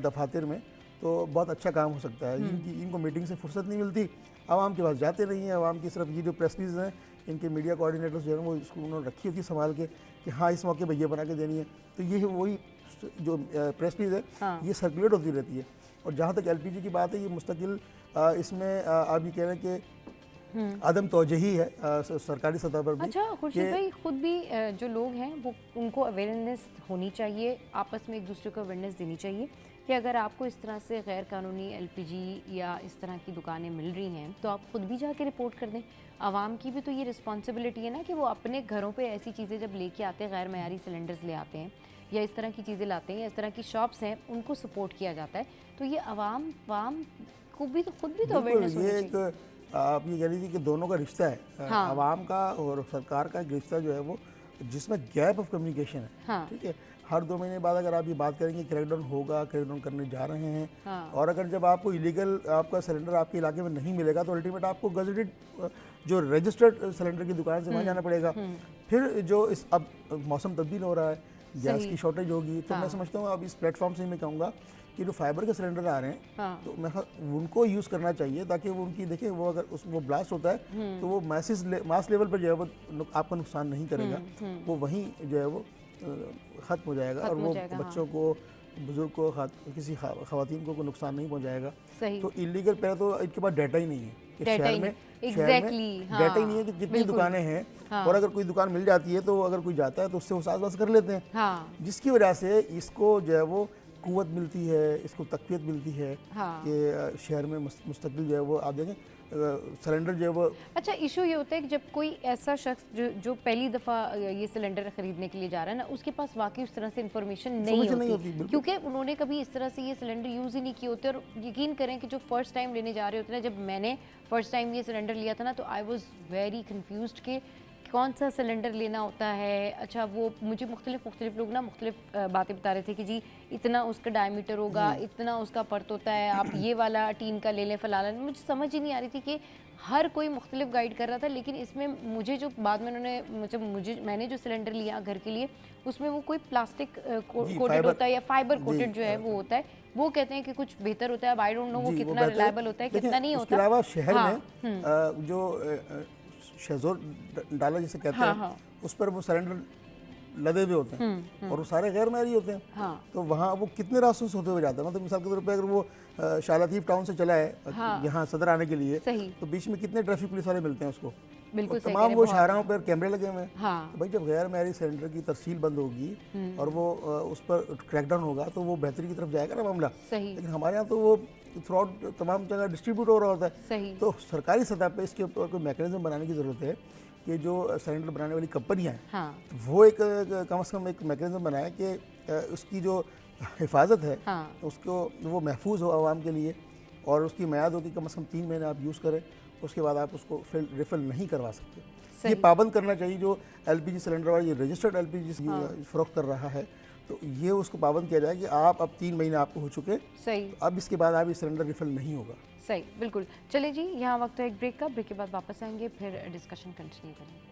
दफातर में तो बहुत अच्छा काम हो सकता है। इनको मीटिंग से फुर्सत नहीं मिलती, आवाम के पास जाते नहीं हैं। आवाम की सिर्फ ये जो प्रेस रिलीज हैं इनके मीडिया कोऑर्डिनेटर्स जो है वो इसको उन्होंने रखी होती संभाल के कि हाँ इस मौके पर ये बना के देनी है। तो ये वही जो प्रेस रिलीज है ये सर्कुलेट होती रहती है। और जहाँ तक एलपीजी की बात है ये मुस्तकिल इसमें आप ये कह रहे हैं कि आदम तोजही है सरकारी सतह पर भी। अच्छा खुर्शीद भाई, खुद भी जो लोग हैं वो उनको अवेयरनेस होनी चाहिए, आपस में एक दूसरे को अवेयरनेस देनी चाहिए कि अगर आपको इस तरह से गैर कानूनी एलपीजी या इस तरह की दुकानें मिल रही हैं तो आप खुद भी जाके रिपोर्ट कर दें। आवाम की भी तो ये रिस्पॉन्सिबिलिटी है ना कि वो अपने घरों पे ऐसी चीज़ें जब लेके आते हैं, गैर मयारी सिलेंडर्स ले आते हैं या इस तरह की चीज़ें लाते हैं या इस तरह की शॉप्स हैं, उनको सपोर्ट किया जाता है। तो ये आवाम को भी तो खुद भी तो अवेयरनेस होनी चाहिए। आप ये कह लीजिए कि दोनों का रिश्ता है, आवाम का और सरकार का एक रिश्ता जो है वो जिसमें गैप ऑफ कम्युनिकेशन है। ठीक है, हर 2 महीने बाद अगर आप ये बात करेंगे क्रैकडाउन होगा, क्रैकडाउन करने जा रहे हैं और अगर जब आपको इलीगल आपका सिलेंडर आपके इलाके में नहीं मिलेगा तो अल्टीमेट आपको गजेटेड जो रजिस्टर्ड सिलेंडर की दुकान से वहाँ जाना पड़ेगा। फिर जो इस अब मौसम तब्दील हो रहा है, गैस की शॉर्टेज होगी, तो मैं समझता हूँ अब इस प्लेटफॉर्म से मैं कहूँगा कि जो फाइबर के सिलेंडर आ रहे हैं तो मैं उनको यूज़ करना चाहिए ताकि वो उनकी देखिए वो अगर वो ब्लास्ट होता है तो वो मास लेवल पर जो है वो आपको नुकसान नहीं करेगा, वो वहीं जो है वो ख़त्म हो जाएगा और वो बच्चों को, बुजुर्ग को, किसी खवातीन को नुकसान नहीं पहुंचाएगा। तो इलीगल पहले तो इनके पास डाटा ही नहीं है कि शहर में डाटा ही नहीं है कि कितनी दुकानें हैं और अगर कोई दुकान मिल जाती है तो अगर कोई जाता है तो उससे वो साथ कर लेते हैं, जिसकी वजह से इसको जो है वो कुव्वत मिलती है, इसको तक़वियत मिलती है हाँ। कि शहर में मुस्तकिल जो है वो आप देखें सिलेंडर जो है वो। अच्छा, इशू ये होता है कि जब कोई ऐसा शख्स जो पहली दफ़ा ये सिलेंडर ख़रीदने के लिए जा रहा है ना, उसके पास वाकई उस तरह से इन्फॉर्मेशन नहीं होती, क्योंकि उन्होंने कभी इस तरह से ये सिलेंडर यूज़ ही नहीं किए होते। और यकीन करें कि जो फ़र्स्ट टाइम लेने जा रहे होते हैं, जब मैंने फ़र्स्ट टाइम ये सिलेंडर लिया था ना, तो आई वॉज़ वेरी कन्फ्यूज़्ड कि कौन सा सिलेंडर लेना होता है। अच्छा, वो मुझे मुख्तलिफ लोग ना मुख्तलिफ बातें बता रहे थे कि जी इतना उसका डायमीटर होगा, इतना उसका पर्त होता है, आप ये वाला टीन का ले लें, फलाना। मुझे समझ ही नहीं आ रही थी कि हर कोई मुख्तलिफ गाइड कर रहा था। लेकिन इसमें मुझे जो बाद में उन्होंने मैंने जो सिलेंडर लिया घर के लिए, उसमें वो कोई प्लास्टिक कोटेड होता है या फाइबर कोटेड जो है वो होता है। वो कहते हैं कि कुछ बेहतर होता है। आई डोंट नो वो कितना रिलायबल होता है, कितना नहीं होता। इसके अलावा शहर में जो शेज़ोर डाला जिसे कहते हैं, उस पर वो सिलेंडर लदे हुए होते हैं और वो सारे गैर मैरी होते हैं। तो वहाँ वो कितने रास्तों से होते हुए जाते हैं। मतलब मिसाल के तौर पे अगर वो शालातीफ टाउन से चला है यहाँ सदर आने के लिए, तो बीच में कितने ट्रैफिक पुलिस वाले मिलते हैं उसको। बिल्कुल तमाम वो शाहराहों पर कैमरे लगे हुए हैं। तो भाई जब गैर मैरी सिलेंडर की तरसील बंद होगी और वो उस पर क्रैकडाउन होगा तो वो बेहतरी की तरफ जाएगा ना मामला। लेकिन हमारे यहाँ तो वो थ्रू तमाम जगह डिस्ट्रीब्यूट हो रहा होता है। तो सरकारी सतह पे इसके ऊपर कोई मैकेनिज्म बनाने की ज़रूरत है कि जो सिलेंडर बनाने वाली कंपनियां हैं, वो एक कम से कम एक मैकेनिज्म बनाए कि उसकी जो हिफाजत है उसको वो महफूज हो आवाम के लिए, और उसकी मियाद हो कि कम से कम 3 महीने आप यूज़ करें, उसके बाद आप उसको रिफ़िल नहीं करवा सकते। ये पाबंद करना चाहिए जो LPG सिलेंडर वाला ये रजिस्टर्ड LPG फ़रोख्त कर रहा है, तो ये उसको पाबंद किया जाए कि आप अब 3 महीने आपको हो चुके, सही, अब इसके बाद आप ये सिलेंडर रिफ़िल नहीं होगा। सही, बिल्कुल। चलिए जी, यहाँ वक्त है एक ब्रेक का। ब्रेक के बाद वापस आएंगे, फिर डिस्कशन कंटिन्यू करेंगे।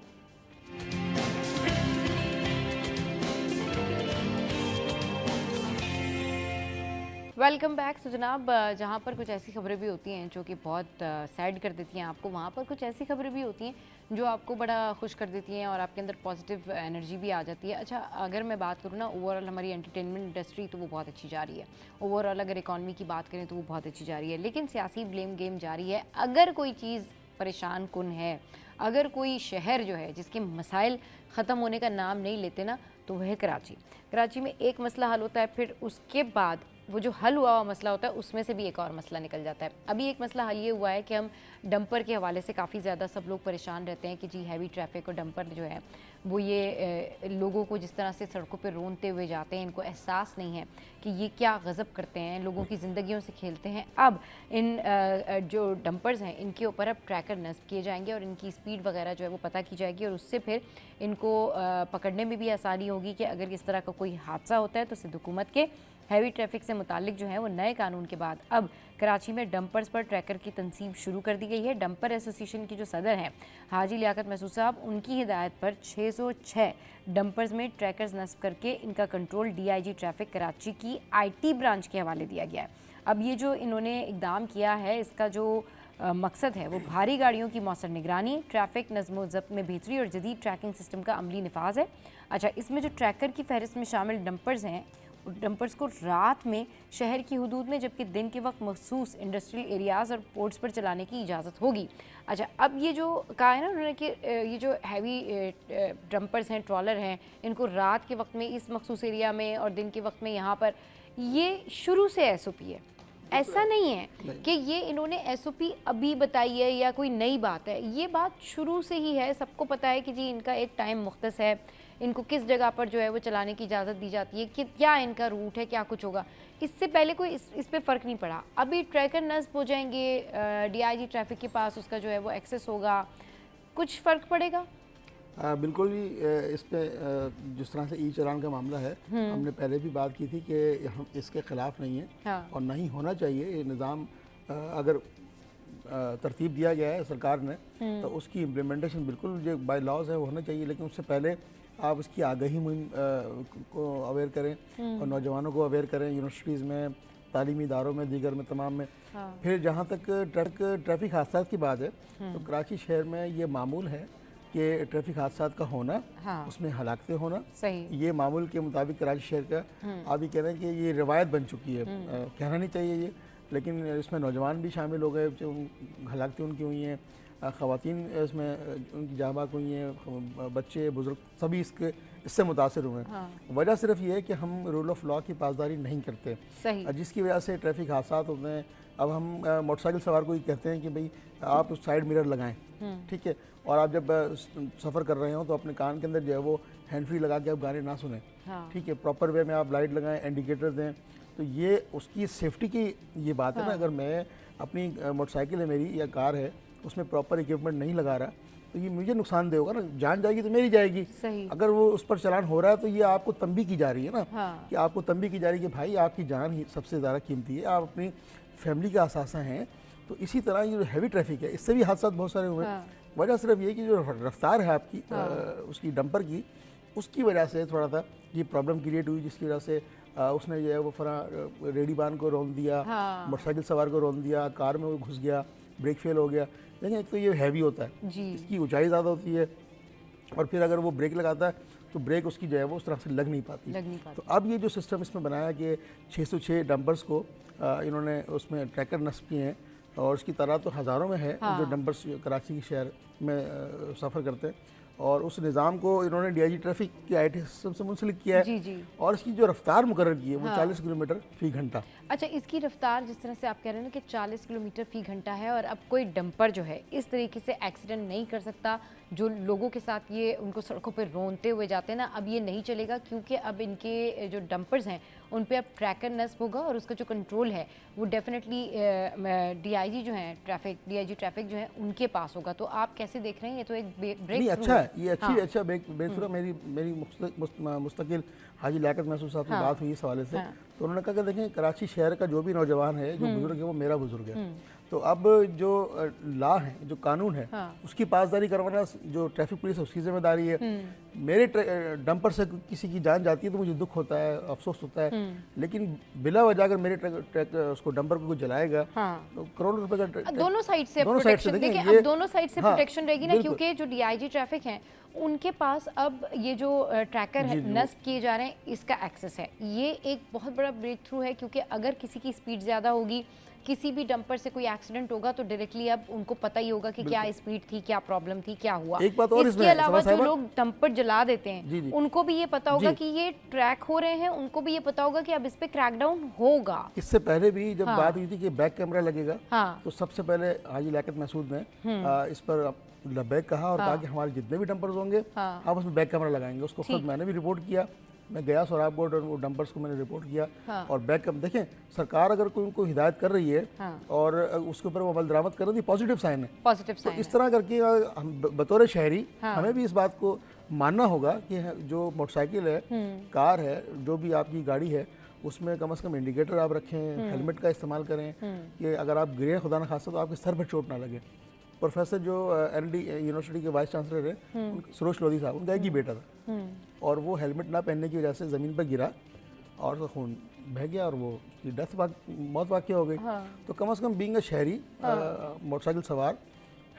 Welcome back. तो जनाब, जहाँ पर कुछ ऐसी खबरें भी होती हैं जो कि बहुत सैड कर देती हैं आपको, वहाँ पर कुछ ऐसी खबरें भी होती हैं जो आपको बड़ा खुश कर देती हैं और आपके अंदर पॉजिटिव एनर्जी भी आ जाती है। अच्छा, अगर मैं बात करूँ ना, ओवरऑल हमारी एंटरटेनमेंट इंडस्ट्री तो वो बहुत अच्छी जा रही है। ओवरऑल अगर इकॉनमी की बात करें तो वो बहुत अच्छी जा रही है, लेकिन सियासी ब्लेम गेम जारी है। अगर कोई चीज़ परेशान कुन है, अगर कोई शहर जो है जिसके मसाइल ख़त्म होने का नाम नहीं लेते ना, तो वह है कराची। कराची में एक मसला हल होता है, फिर उसके बाद वो जो हल हुआ मसला होता है उसमें से भी एक और मसला निकल जाता है। अभी एक मसला हल ये हुआ है कि हम डंपर के हवाले से काफ़ी ज़्यादा सब लोग परेशान रहते हैं कि जी हैवी ट्रैफिक और डंपर जो है वो ये लोगों को जिस तरह से सड़कों पे रोनते हुए जाते हैं, इनको एहसास नहीं है कि ये क्या गज़ब करते हैं, लोगों की ज़िंदगियों से खेलते हैं। अब इन जो डंपर्स हैं इनके ऊपर अब ट्रैकर नस्ब किए जाएंगे और इनकी स्पीड वगैरह जो है वो पता की जाएगी, और उससे फिर इनको पकड़ने में भी आसानी होगी कि अगर इस तरह का कोई हादसा होता है तो सिंध हुकूमत के हैवी ट्रैफिक से मुतालिक जो है वो नए कानून के बाद अब कराची में डंपर्स पर ट्रैकर की तंसीब शुरू कर दी गई है। डंपर एसोसिएशन की जो सदर हैं हाजी लियाकत महसूद साहब, उनकी हिदायत पर 606 डंपर्स में ट्रैकर्स नस्ब करके इनका कंट्रोल DIG ट्रैफिक कराची की IT ब्रांच के हवाले दिया गया है। अब ये जो इन्होंने इकदाम किया है, इसका जो मकसद है वो भारी गाड़ियों की मौसर निगरानी, ट्रैफिक नज़्म ज़ब्त में बेहतरी और जदीद ट्रैकिंग सिस्टम का अमली नफाज है। अच्छा, इसमें जो ट्रैकर की फहरिस्त में शामिल डंपर्स हैं, डंपर्स को रात में शहर की हदूद में जबकि दिन के वक्त मखसूस इंडस्ट्रियल एरियाज़ और पोर्ट्स पर चलाने की इजाज़त होगी। अच्छा, अब ये जो कहा है ना उन्होंने कि ये जो हैवी डंपर्स हैं, ट्रॉलर हैं, इनको रात के वक्त में इस मखसूस एरिया में और दिन के वक्त में यहाँ पर, ये शुरू से SOP है। ऐसा नहीं है कि ये इन्होंने SOP अभी बताई है या कोई नई बात है, ये बात शुरू से ही है। सबको पता है कि जी इनका एक टाइम मुख्तस है, इनको किस जगह पर जो है वो चलाने की इजाज़त दी जाती है, कि क्या इनका रूट है, क्या कुछ होगा। इससे पहले कोई इस पे फ़र्क नहीं पड़ा। अभी ट्रैकर नस्ब हो जाएंगे, DIG ट्रैफिक के पास उसका जो है वो एक्सेस होगा, कुछ फ़र्क पड़ेगा? बिल्कुल ही। इस पे जिस तरह से ई चालान का मामला है, हमने पहले भी बात की थी कि हम इसके ख़िलाफ़ नहीं हैं और नहीं होना चाहिए। ये निज़ाम अगर तरतीब दिया गया है सरकार ने तो उसकी इम्प्लीमेंटेशन बिल्कुल जो बाय लॉज है वो होना चाहिए, लेकिन उससे पहले आप इसकी आगाही मुहिम को अवेयर करें और नौजवानों को अवेयर करें, यूनिवर्सिटीज़ में, तालीमी इदारों में, दीगर में, तमाम में। फिर जहाँ तक ट्रैफिक हादसा की बात है, तो कराची शहर में ये मामूल है कि ट्रैफिक हादसा का होना, उसमें हलाकतें होना, ये मामूल के मुताबिक कराची शहर का आप ये कह रहे हैं कि ये रिवायत बन चुकी है। कहना नहीं चाहिए ये, लेकिन इसमें नौजवान भी शामिल हो गए, जो हलाकतें उनकी हुई हैं, ख़वातीन इसमें उनकी जाँ बाक हुई हैं, बच्चे बुज़ुर्ग सभी इससे मुतासर हुए हैं। हाँ। वजह सिर्फ ये है कि हम रूल ऑफ लॉ की पासदारी नहीं करते, सही। जिसकी वजह से ट्रैफिक हादसा होते हैं। अब हम मोटरसाइकिल सवार को ही कहते हैं कि भाई आप साइड मिरर लगाएं, ठीक है, और आप जब सफ़र कर रहे हो तो अपने कान के अंदर जो है वो हैंड फ्री लगा के आप गाने ना सुने, ठीक है, प्रॉपर वे में आप लाइट लगाएं, इंडिकेटर दें। तो ये उसकी सेफ्टी की ये बात है ना। अगर मैं अपनी मोटरसाइकिल है मेरी या कार है, उसमें प्रॉपर इक्विपमेंट नहीं लगा रहा, तो ये मुझे नुकसान दे होगा ना, जान जाएगी तो मेरी जाएगी। सही। अगर वो उस पर चलान हो रहा है तो ये आपको तंबी की जा रही है ना, हाँ। कि आपको तंबी की जा रही है कि भाई आपकी जान ही सबसे ज़्यादा कीमती है, आप अपनी फैमिली का असासा हैं। तो इसी तरह ये जो हैवी ट्रैफिक है, इससे भी हादसा बहुत सारे हुए। वजह सिर्फ ये कि जो रफ्तार है आपकी उसकी डंपर की, उसकी वजह से थोड़ा सा ये प्रॉब्लम क्रिएट हुई, जिसकी वजह से उसने जो है वो रेडी बान को रोन दिया, मोटरसाइकिल सवार को रोन दिया, कार में वो घुस गया, ब्रेक फेल हो गया। देखिए एक तो ये हैवी होता है, इसकी ऊंचाई ज़्यादा होती है, और फिर अगर वो ब्रेक लगाता है तो ब्रेक उसकी जो है वो उस तरह से लग नहीं पाती। तो अब ये जो सिस्टम इसमें बनाया कि 606 डंपर्स को इन्होंने उसमें ट्रैकर नस्ब किए हैं, और उसकी तरह तो हज़ारों में है जो डंपर्स कराची के शहर में सफ़र करते हैं, और उस निज़ाम को इन्होंने डीआईजी ट्रैफिक के आईटी सिस्टम से मुंसलिक किया है। जी। और इसकी जो रफ्तार मुकर्रर की है वो 40 किलोमीटर फ़ी घंटा। अच्छा, इसकी रफ्तार जिस तरह से आप कह रहे हैं ना कि 40 किलोमीटर फ़ी घंटा है, और अब कोई डंपर जो है इस तरीके से एक्सीडेंट नहीं कर सकता। जो लोगों के साथ ये उनको सड़कों पर रोनते हुए जाते हैं ना, अब ये नहीं चलेगा, क्योंकि अब इनके जो डंपर्स हैं उन पे अब ट्रैकर नस्ब होगा, और उसका जो कंट्रोल है वो डेफिनेटली डीआईजी जो है डीआईजी ट्रैफिक जो है उनके पास होगा। तो आप कैसे देख रहे हैं? ये तो एक ब्रेक अच्छा है, ये अच्छा ब्रेक थ्रू। मेरी मुस्तकिल हाजी लियाकत महसूस साहब से बात हुई इस हवाले से, तो उन्होंने कहा कि देखें कराची शहर का जो भी नौजवान है, जो बुजुर्ग है, वो मेरा बुजुर्ग है। तो अब जो लॉ है, जो कानून है, उसकी पासदारी करवाना जो ट्रैफिक पुलिस है उसकी जिम्मेदारी है। मेरे डंपर से किसी की जान जाती है तो मुझे दुख होता है, अफसोस होता है, लेकिन बिला वजह अगर मेरे उसको डंपर को जलाएगा तो करोड़ों रुपए का दोनों साइड से प्रोटेक्शन। देखिए अब दोनों साइड से प्रोटेक्शन रहेगी ना, क्योंकि जो डीआईजी ट्रैफिक है उनके पास अब ये जो ट्रैकर है नस्ब किए जा रहे हैं, इसका एक्सेस है। ये एक बहुत बड़ा ब्रेक थ्रू है, क्योंकि अगर किसी की स्पीड ज़्यादा होगी, किसी भी डंपर से कोई एक्सीडेंट होगा, तो डायरेक्टली अब उनको पता ही होगा कि क्या स्पीड थी, क्या प्रॉब्लम थी, क्या हुआ। एक बात और इसके अलावा जो लोग डंपर जला देते हैं उनको भी ये पता होगा कि ये ट्रैक हो रहे हैं, उनको भी ये पता होगा कि अब इस पे क्रैकडाउन होगा। इससे पहले भी जब बात हुई थी कि बैक कैमरा लगेगा, तो सबसे पहले हाजी लियाकत महसूद ने इस पर लब्बैक कहा और कहा कि हमारे जितने भी डंपर्स होंगे आप उसमें बैक कैमरा लगाएंगे। उसको खुद मैंने भी रिपोर्ट किया, मैं गया सोहराब कोर्ट और वो डंपर्स को मैंने रिपोर्ट किया। और बैक देखें, सरकार अगर कोई उनको हिदायत कर रही है और उसके ऊपर वो अमल दरामद कर रही है, पॉजिटिव साइन है। तो इस तरह करके हम बतौर शहरी हमें भी इस बात को मानना होगा कि जो मोटरसाइकिल है, कार है, जो भी आपकी गाड़ी है, उसमें कम से कम इंडिकेटर आप रखें, हेलमेट का इस्तेमाल करें कि अगर आप गिरे खुदा न खास्ता तो आपके सर पर चोट ना लगे। प्रोफेसर जो एलडी यूनिवर्सिटी के वाइस चांसलर हैं सरोज लोधी साहब, उनका एक ही बेटा था, और वो हेलमेट ना पहनने की वजह से ज़मीन पर गिरा और तो खून बह गया और वो उसकी मौत वाक़या हो गई। तो कम से कम बीइंग अ शहरी मोटरसाइकिल सवार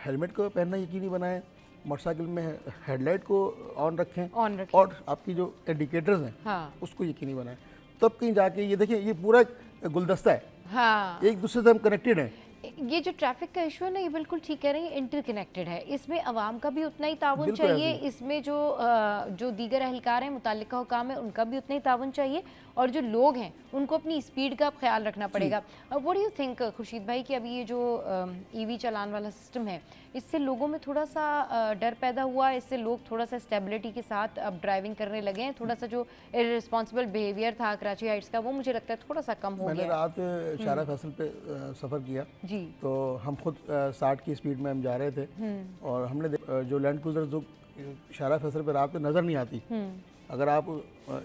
हेलमेट को पहनना यकीनी बनाएं, मोटरसाइकिल में हेडलाइट को ऑन रखें, और आपकी जो इंडिकेटर्स हैं उसको यकीनी बनाएं। तब कहीं जाके ये देखिए, ये पूरा गुलदस्ता है, एक दूसरे से हम कनेक्टेड हैं। ये जो ट्रैफिक का इशू है ना, ये बिल्कुल ठीक कह रही है, इंटरकनेक्टेड है। इसमें आवाम का भी उतना ही ताउन चाहिए, इसमें जो दीगर अहलकार हैं, मुताल्लिका हुकाम है, उनका भी उतना ही ताउन चाहिए, और जो लोग हैं उनको अपनी स्पीड का ख्याल रखना पड़ेगा। What do you think Khurshid भाई कि अभी ये जो ईवी चलान वाला सिस्टम है, इससे लोगों में थोड़ा सा डर पैदा हुआ, इससे लोग थोड़ा सा स्टेबिलिटी के साथ अब ड्राइविंग करने लगे हैं, थोड़ा सा जो इररिस्पॉन्सिबल बिहेवियर था कराची हाइट्स का, वो मुझे लगता है थोड़ा सा कम हो गया। मैंने रात शारा फैसल पे सफ़र किया जी, तो हम खुद 60 की स्पीड में हम जा रहे थे, और हमने जो लैंड क्रूजर जो शारा फैसल पे रात में नज़र नहीं आती, अगर आप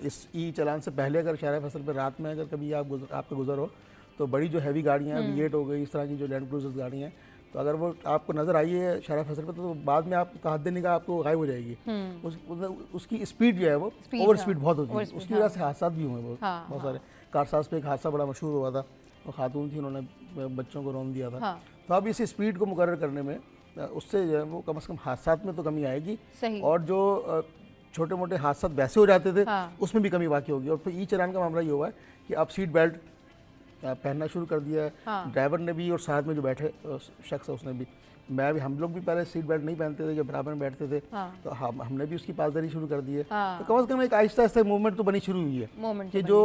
इस ई चलान से पहले अगर शारा फैसल पे रात में अगर कभी आपका गुजर हो, तो बड़ी जो हैवी गाड़ियाँ V8 हो गई, इस तरह की जो लैंड क्रूजर्स गाड़ियाँ हैं, तो अगर वो आपको नज़र आई है शारा फैसल पे, तो बाद में आपको हद निगाह आपको गायब हो जाएगी। उसकी स्पीड जो है वो ओवर स्पीड बहुत होती है, उसकी वजह से हादसा भी हुए बहुत सारे। कारसाज पे एक हादसा बड़ा मशहूर हुआ था, वो खातून थी, उन्होंने बच्चों को रोन दिया था। तो अब इस स्पीड को मुकर्रर करने में उससे जो है वो कम से कम हादसात में तो कमी आएगी, और जो छोटे मोटे हादसा वैसे हो जाते थे उसमें भी कमी वाक़ई होगी। और फिर ई चलान का मामला ये हुआ है कि आप सीट बेल्ट पहनना शुरू कर दिया है। ड्राइवर ने भी और साथ में जो बैठे शख्स है उसने भी। मैं भी, हम लोग भी पहले सीट बेल्ट नहीं पहनते थे जब बराबर में बैठते थे, तो हमने भी उसकी पासदारी शुरू कर दी है। तो कम से कम एक आहिस्ता आहिस्ता मूवमेंट तो बनी शुरू हुई है कि जो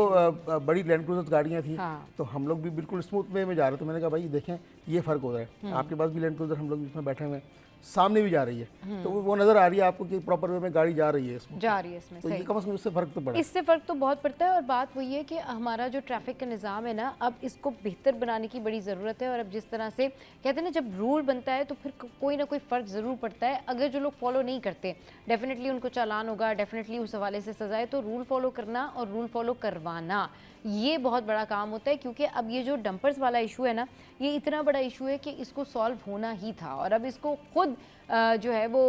बड़ी लैंड क्रूजर गाड़ियाँ थी तो हम लोग भी बिल्कुल स्मूथ वे में जा रहे थे। मैंने कहा भाई देखें ये फ़र्क हो रहा है, आपके पास भी लैंड क्रूजर, हम लोग इसमें बैठे हुए हैं, सामने भी जा रही है, तो वो नज़र आ रही है आपको कि प्रॉपर वे में गाड़ी जा रही है इसमें, तो ये कम से कम इससे फ़र्क तो पड़ा। इससे फ़र्क तो बहुत पड़ता है। और बात वही है कि हमारा जो ट्रैफिक का निज़ाम है ना, अब इसको बेहतर बनाने की बड़ी ज़रूरत है। और अब जिस तरह से कहते हैं ना, जब रूल बनता है तो फिर कोई ना कोई फ़र्क ज़रूर पड़ता है। अगर जो लोग फॉलो नहीं करते, डेफिनेटली उनको चालान होगा, डेफिनेटली उस हवाले से सज़ाएं। तो रूल फॉलो करना और रूल फॉलो करवाना, ये बहुत बड़ा काम होता है। क्योंकि अब ये जो डंपर्स वाला इशू है ना, ये इतना बड़ा इशू है कि इसको सॉल्व होना ही था। और अब इसको खुद जो है वो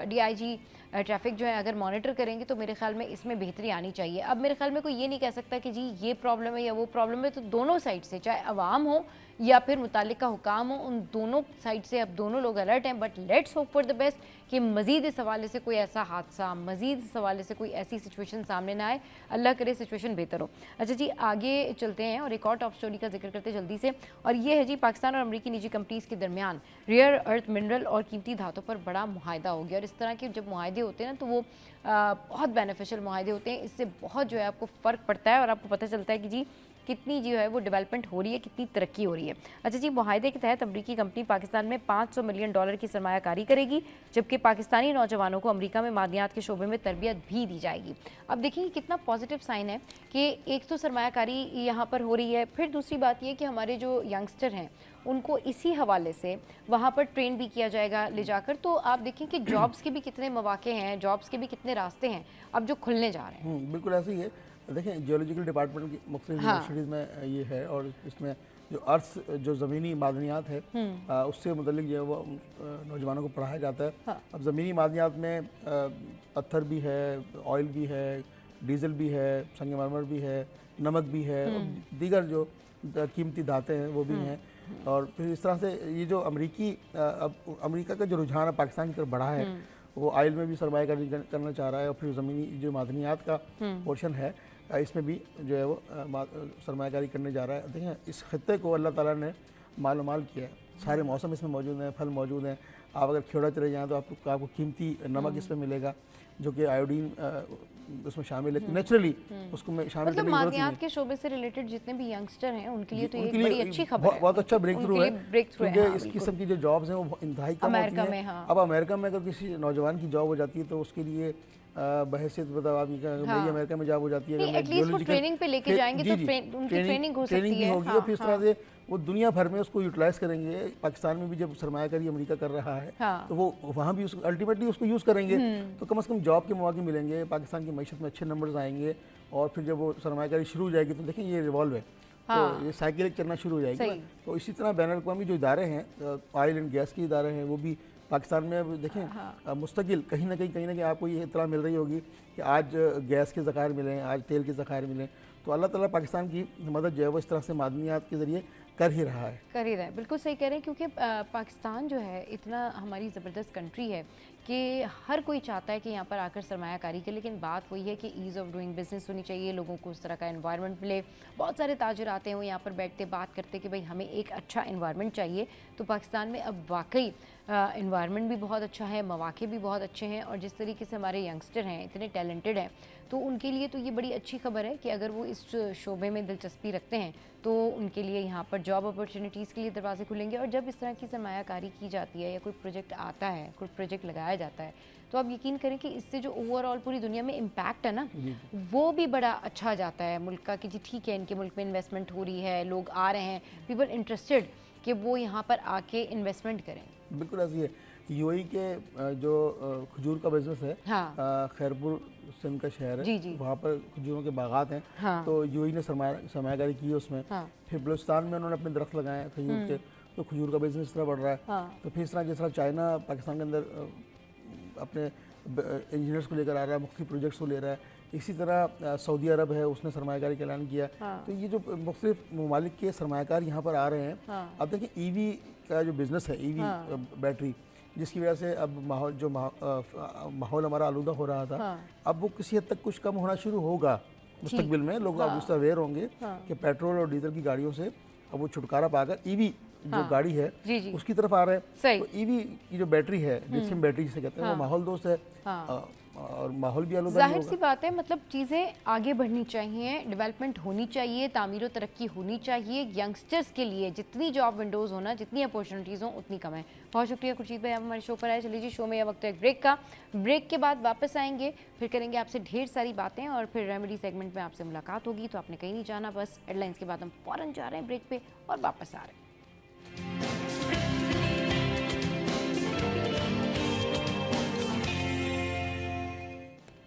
DIG ट्रैफिक जो है अगर मॉनिटर करेंगे तो मेरे ख्याल में इसमें बेहतरी आनी चाहिए। अब मेरे ख्याल में कोई ये नहीं कह सकता कि जी ये प्रॉब्लम है या वो प्रॉब्लम है, तो दोनों साइड से, चाहे अवाम हो या फिर मुतालिका हुकाम हो, उन दोनों साइड से अब दोनों लोग अलर्ट हैं। But let's hope for the best कि मज़ीद इस हवाले से कोई ऐसा हादसा, मज़ीद इस हवाले से कोई ऐसी सिचुएशन सामने ना आए, अल्लाह करे सिचुएशन बेहतर हो। अच्छा जी, आगे चलते हैं और एक और टॉप स्टोरी का जिक्र करते जल्दी से, और ये है जी पाकिस्तान और अमरीकी निजी कंपनीज़ के दरमियान रेयर अर्थ मिनरल और कीमती धातों पर बड़ा मुआहदा हो गया। और इस तरह के जब मुआहदे होते हैं ना तो वो बहुत बेनिफिशियल मुआहदे होते हैं। इससे बहुत जो है आपको फ़र्क पड़ता है और आपको पता चलता है कि जी कितनी जो है वो डेवलपमेंट हो रही है, कितनी तरक्की हो रही है। अच्छा जी, मुआहदे के तहत अमरीकी कंपनी पाकिस्तान में $500 मिलियन की सरमायाकारी करेगी, जबकि पाकिस्तानी नौजवानों को अमेरिका में मादनियात के शोबे में तरबियत भी दी जाएगी। अब देखिए कितना पॉजिटिव साइन है कि एक तो सरमायाकारी यहाँ पर हो रही है, फिर दूसरी बात ये कि हमारे जो यंगस्टर हैं उनको इसी हवाले से वहाँ पर ट्रेन भी किया जाएगा ले जाकर। तो आप देखें कि जॉब्स के भी कितने मौके हैं, जॉब्स के भी कितने रास्ते हैं अब जो खुलने जा रहे हैं। बिल्कुल ऐसे ही है। देखें जियोलॉजिकल डिपार्टमेंट की मुख्तलिफ यूनिवर्सिटीज़ में ये है, और इसमें जो अर्थ जो ज़मीनी मादनियात है उससे मुतल्लिक जो है वो नौजवानों को पढ़ाया जाता है। अब ज़मीनी मादनियात में पत्थर भी है, ऑयल भी है, डीजल भी है, संगमरमर भी है, नमक भी है, और दीगर जो कीमती धातें हैं वो भी हैं। और फिर इस तरह से ये जो अब अमेरिका का जो रुझान है पाकिस्तान की तरफ बढ़ा है, वो ऑयल में भी सरमायाकारी करना चाह रहा है, और फिर ज़मीनी जो मादनियात का पोर्शन है इसमें भी जो है वो सरमायाकारी करने जा रहा है। देखें इस खत्ते को अल्लाह ताला ने माल किया है, सारे मौसम इसमें मौजूद हैं, फल मौजूद हैं। आप अगर खेड़ा चले जाएँ तो आपको कीमती नमक इसमें मिलेगा जो कि आयोडीन उसमें शामिल है, नेचुरली उसको में शामिल मतलब मादनियात के शोबे से रिलेटेड जितने भी यंगस्टर हैं उनके लिए तो ये बड़ी अच्छी खबर है, बहुत अच्छा ब्रेक थ्रू है, क्योंकि हाँ, इस किस्म की जो जॉब्स हैं वो इंतहाई कम होती हैं। हाँ। अब अमेरिका में अगर किसी नौजवान की जॉब हो जाती है तो उसके लिए बहैसियत बताओ आप मेरी अमेरिका में जॉब हो जाती है, एटलीस्ट वो ट्रेनिंग पे लेके जाएंगे तो उनकी ट्रेनिंग हो सकती है, होगी, और फिर इस तरह से वो दुनिया भर में उसको यूटिलाइज करेंगे। पाकिस्तान में भी जब सरमायाकारी अमेरिका कर रहा है तो वो वहाँ भी अल्टीमेटली उसको यूज़ करेंगे, तो कम से कम जॉब के मौके मिलेंगे, पाकिस्तान की मईशत में अच्छे नंबर्स आएंगे, और फिर जब वो सरमायाकारी शुरू हो जाएगी तो देखें ये रिवॉल्व है, तो ये साइकिल चलना शुरू हो जाएगी। तो इसी तरह बैन अवी जो इदारे हैं, ऑयल एंड गैस के इदारे हैं, वो भी पाकिस्तान में अब देखें मुस्तकिल कहीं ना कहीं आपको ये इत्तला मिल रही होगी कि आज गैस के ज़खायर मिलें, आज तेल के ज़खायर मिलें। तो अल्लाह ताला पाकिस्तान की मदद जो है वो इस तरह से मादनियात के ज़रिए कर ही रहा है। बिल्कुल सही कह रहे हैं, क्योंकि पाकिस्तान जो है इतना हमारी ज़बरदस्त कंट्री है कि हर कोई चाहता है कि यहाँ पर आकर सरमायाकारी करे, लेकिन बात वही है कि ईज़ ऑफ डूइंग बिज़नेस होनी चाहिए, लोगों को उस तरह का एनवायरनमेंट मिले। बहुत सारे ताजिर आते हैं वो यहाँ पर बैठते बात करते कि भाई हमें एक अच्छा एनवायरनमेंट चाहिए। तो पाकिस्तान में अब वाकई एनवायरनमेंट भी बहुत अच्छा है, मौके भी बहुत अच्छे हैं, और जिस तरीके से हमारे यंगस्टर हैं इतने टैलेंटेड हैं, तो उनके लिए तो ये बड़ी अच्छी खबर है कि अगर वो इस शोबे में दिलचस्पी रखते हैं तो उनके लिए यहाँ पर जॉब अपॉर्चुनिटीज़ के लिए दरवाजे खुलेंगे। और जब इस तरह की सरमायाकारी की जाती है या कोई प्रोजेक्ट आता है, कोई प्रोजेक्ट लगाया जाता है, तो आप यकीन करें कि इससे जो ओवरऑल पूरी दुनिया में इम्पैक्ट है ना, वो भी बड़ा अच्छा जाता है मुल्क का, कि जी ठीक है इनके मुल्क में इन्वेस्टमेंट हो रही है, लोग आ रहे हैं, पीपल इंटरेस्टेड कि वो यहाँ पर आके इन्वेस्टमेंट करें। बिल्कुल ऐसी है। यूएई के जो खजूर का बिजनेस है, खैरपुर सिंध का शहर है, वहाँ पर खजूरों के बागात हैं, तो यूएई ने सरमायाकारी की है उसमें। फिर बलूचिस्तान में उन्होंने अपने दरख्त लगाए हैं खजूर के, तो खजूर का बिजनेस इस तरह बढ़ रहा है। तो फिर इस तरह जिस तरह चाइना पाकिस्तान के अंदर अपने इंजीनियर्स को लेकर आ रहा है, मुख्तलिफ प्रोजेक्ट्स को ले रहा है, इसी तरह सऊदी अरब है उसने सरमायाकारी का ऐलान किया। तो ये जो मुख्तलिफ ममालिक के सरमायाकार यहाँ पर आ रहे हैं। अब देखिए ईवी का जो बिज़नेस है, ईवी बैटरी, जिसकी वजह से अब माहौल हमारा आलूदा हो रहा था, अब वो किसी हद तक कुछ कम होना शुरू होगा, मुस्तकबिल में लोग अब उससे अवेयर होंगे कि पेट्रोल और डीजल की गाड़ियों से अब वो छुटकारा पाकर ईवी जो गाड़ी है उसकी तरफ आ रहे हैं। तो ईवी की जो बैटरी है, लिथियम बैटरी जिसे कहते हैं, वो माहौल दोस्त है और माहौल भी आलूदा नहीं जाहिर होगा। सी बात है, मतलब चीज़ें आगे बढ़नी चाहिए, डेवलपमेंट होनी चाहिए, तामीर व तरक्की होनी चाहिए। यंगस्टर्स के लिए जितनी जॉब विंडोज़ होना, जितनी अपॉर्चुनिटीज़ हों, उतनी कम है। बहुत शुक्रिया खुर्शीद भाई, आप हमारे शो पर आए। चलिए जी, शो में यह वक्त है एक ब्रेक का। ब्रेक के बाद वापस आएंगे, फिर करेंगे आपसे ढेर सारी बातें और फिर रेमेडी सेगमेंट में आपसे मुलाकात होगी। तो आपने कहीं नहीं जाना, बस हेडलाइंस के बाद हम फ़ौरन जा रहे हैं ब्रेक पे और वापस आ रहे हैं।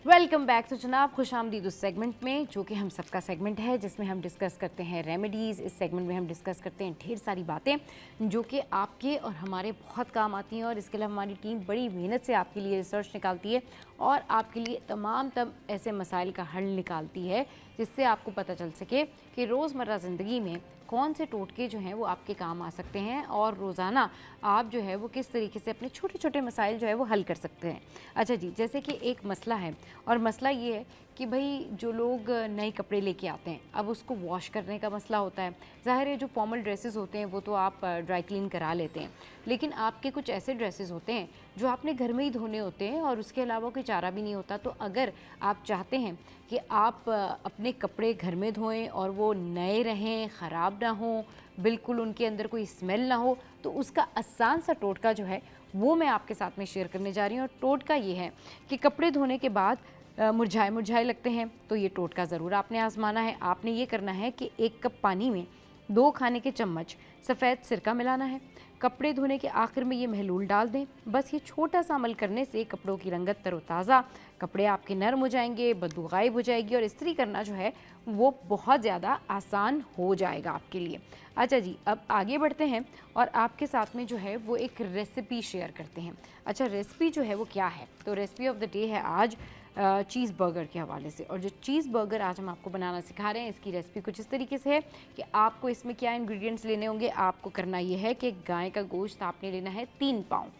Welcome back. तो जनाब, खुश आमदीद उस सेगमेंट में जो कि हम सबका सेगमेंट है, जिसमें हम डिस्कस करते हैं रेमेडीज़। इस सेगमेंट में हम डिस्कस करते हैं ढेर सारी बातें जो कि आपके और हमारे बहुत काम आती हैं और इसके लिए हमारी टीम बड़ी मेहनत से आपके लिए रिसर्च निकालती है और आपके लिए तमाम ऐसे मसाइल का हल निकालती है जिससे आपको पता चल सके कि रोज़मर्रा ज़िंदगी में कौन से टोटके जो हैं वो आपके काम आ सकते हैं और रोज़ाना आप जो है वो किस तरीके से अपने छोटे छोटे मसाइल जो है वो हल कर सकते हैं। अच्छा जी, जैसे कि एक मसला है और मसला ये है कि भाई जो लोग नए कपड़े लेके आते हैं, अब उसको वॉश करने का मसला होता है। ज़ाहिर है जो फॉर्मल ड्रेसेस होते हैं वो तो आप ड्राई क्लीन करा लेते हैं, लेकिन आपके कुछ ऐसे ड्रेसेस होते हैं जो आपने घर में ही धोने होते हैं और उसके अलावा कोई चारा भी नहीं होता। तो अगर आप चाहते हैं कि आप अपने कपड़े घर में धोएं और वो नए रहें, ख़राब ना हों, बिल्कुल उनके अंदर कोई स्मेल ना हो, तो उसका आसान सा टोटका जो है वो मैं आपके साथ में शेयर करने जा रही हूँ। और टोटका ये है कि कपड़े धोने के बाद मुरझाए मुरझाए लगते हैं तो ये टोटका ज़रूर आपने आजमाना है। आपने ये करना है कि 1 कप पानी में 2 खाने के चम्मच सफ़ेद सिरका मिलाना है। कपड़े धोने के आखिर में ये महलूल डाल दें। बस ये छोटा सा अमल करने से कपड़ों की रंगत तरोताज़ा, कपड़े आपके नरम हो जाएंगे, बदबू गायब हो जाएगी और इस्त्री करना जो है वो बहुत ज़्यादा आसान हो जाएगा आपके लिए। अच्छा जी, अब आगे बढ़ते हैं और आपके साथ में जो है वो एक रेसिपी शेयर करते हैं। अच्छा, रेसिपी जो है वो क्या है? तो रेसिपी ऑफ द डे है आज चीज़ बर्गर के हवाले से। और जो चीज़ बर्गर आज हम आपको बनाना सिखा रहे हैं, इसकी रेसिपी कुछ इस तरीके से है कि आपको इसमें क्या इंग्रेडिएंट्स लेने होंगे। आपको करना ये है कि गाय का गोश्त आपने लेना है 3 पाउंड।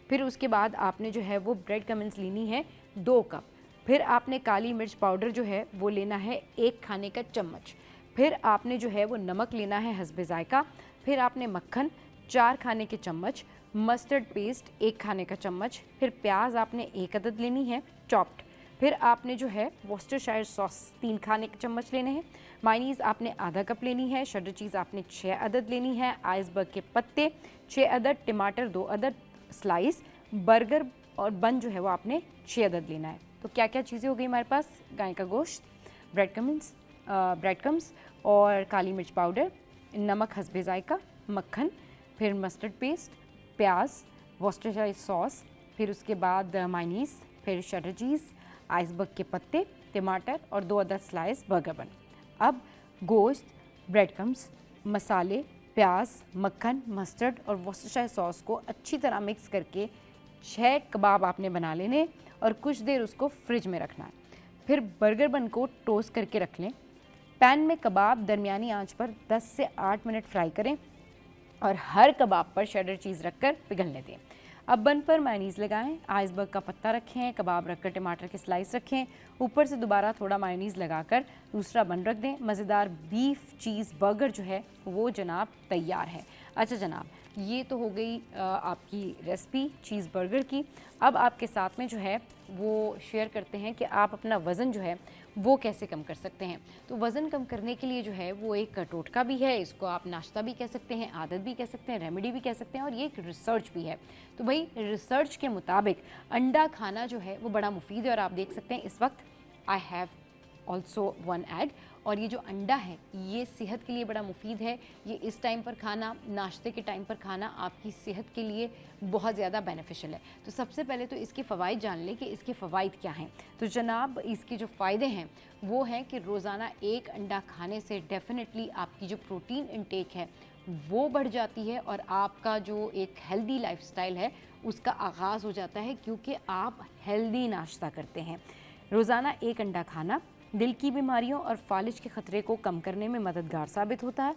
फिर उसके बाद आपने जो है वो ब्रेड क्रम्स लेनी है 2 कप। फिर आपने काली मिर्च पाउडर जो है वो लेना है 1 खाने का चम्मच। फिर आपने जो है वो नमक लेना है हस्बे ज़ायका। फिर आपने मक्खन 4 खाने के चम्मच, मस्टर्ड पेस्ट 1 खाने का चम्मच। फिर प्याज आपने 1 अदद लेनी है चॉप्ड। फिर आपने जो है वॉस्टरशायर सॉस 3 खाने के चम्मच लेने हैं। मायनीज़ आपने आधा कप लेनी है। शटर चीज़ आपने 6 अदद लेनी है। आइसबर्ग के पत्ते 6 अदद। टमाटर 2 अदद स्लाइस। बर्गर और बन जो है वो आपने 6 अदद लेना है। तो क्या क्या चीज़ें हो गई हमारे पास? गाय का गोश्त, ब्रेड क्रम्स और काली मिर्च पाउडर, नमक हस्बे ज़ायका, मक्खन, फिर मस्टर्ड पेस्ट, प्याज, वॉस्टरशायर सॉस, फिर उसके बाद मायनीज़, फिर शटर चीज़, आइसबर्ग के पत्ते, टमाटर और 2 अदद स्लाइस बर्गर बन। अब गोश्त, ब्रेड क्रम्स, मसाले, प्याज, मक्खन, मस्टर्ड और वॉस्टरशायर सॉस को अच्छी तरह मिक्स करके 6 कबाब आपने बना लेने और कुछ देर उसको फ्रिज में रखना है। फिर बर्गर बन को टोस्ट करके रख लें। पैन में कबाब दरमियानी आंच पर 10 से 8 मिनट फ्राई करें और हर कबाब पर शेडर चीज़ रखकर पिघलने दें। अब बन पर मायनीज़ लगाएं, आइसबर्ग का पत्ता रखें, कबाब रखकर टमाटर के स्लाइस रखें, ऊपर से दोबारा थोड़ा मायनीज़ लगाकर दूसरा बन रख दें। मज़ेदार बीफ चीज़ बर्गर जो है वो जनाब तैयार है। अच्छा जनाब, ये तो हो गई आपकी रेसिपी चीज़ बर्गर की। अब आपके साथ में जो है वो शेयर करते हैं कि आप अपना वज़न जो है वो कैसे कम कर सकते हैं। तो वज़न कम करने के लिए जो है वो एक टोटका भी है, इसको आप नाश्ता भी कह सकते हैं, आदत भी कह सकते हैं, रेमेडी भी कह सकते हैं और ये एक रिसर्च भी है। तो भाई रिसर्च के मुताबिक अंडा खाना जो है वो बड़ा मुफीद है और आप देख सकते हैं इस वक्त आई हैव ऑल्सो 1 एग। और ये जो अंडा है ये सेहत के लिए बड़ा मुफीद है। ये इस टाइम पर खाना, नाश्ते के टाइम पर खाना आपकी सेहत के लिए बहुत ज़्यादा बेनिफिशियल है। तो सबसे पहले तो इसके फ़वाइद जान लें कि इसके फ़वाइद क्या हैं। तो जनाब इसके जो फ़ायदे हैं वो हैं कि रोज़ाना 1 अंडा खाने से डेफिनेटली आपकी जो प्रोटीन इंटेक है वो बढ़ जाती है और आपका जो एक हेल्दी लाइफस्टाइल है उसका आगाज़ हो जाता है, क्योंकि आप हेल्दी नाश्ता करते हैं। रोज़ाना 1 अंडा खाना दिल की बीमारियों और फालिज के ख़तरे को कम करने में मददगार साबित होता है।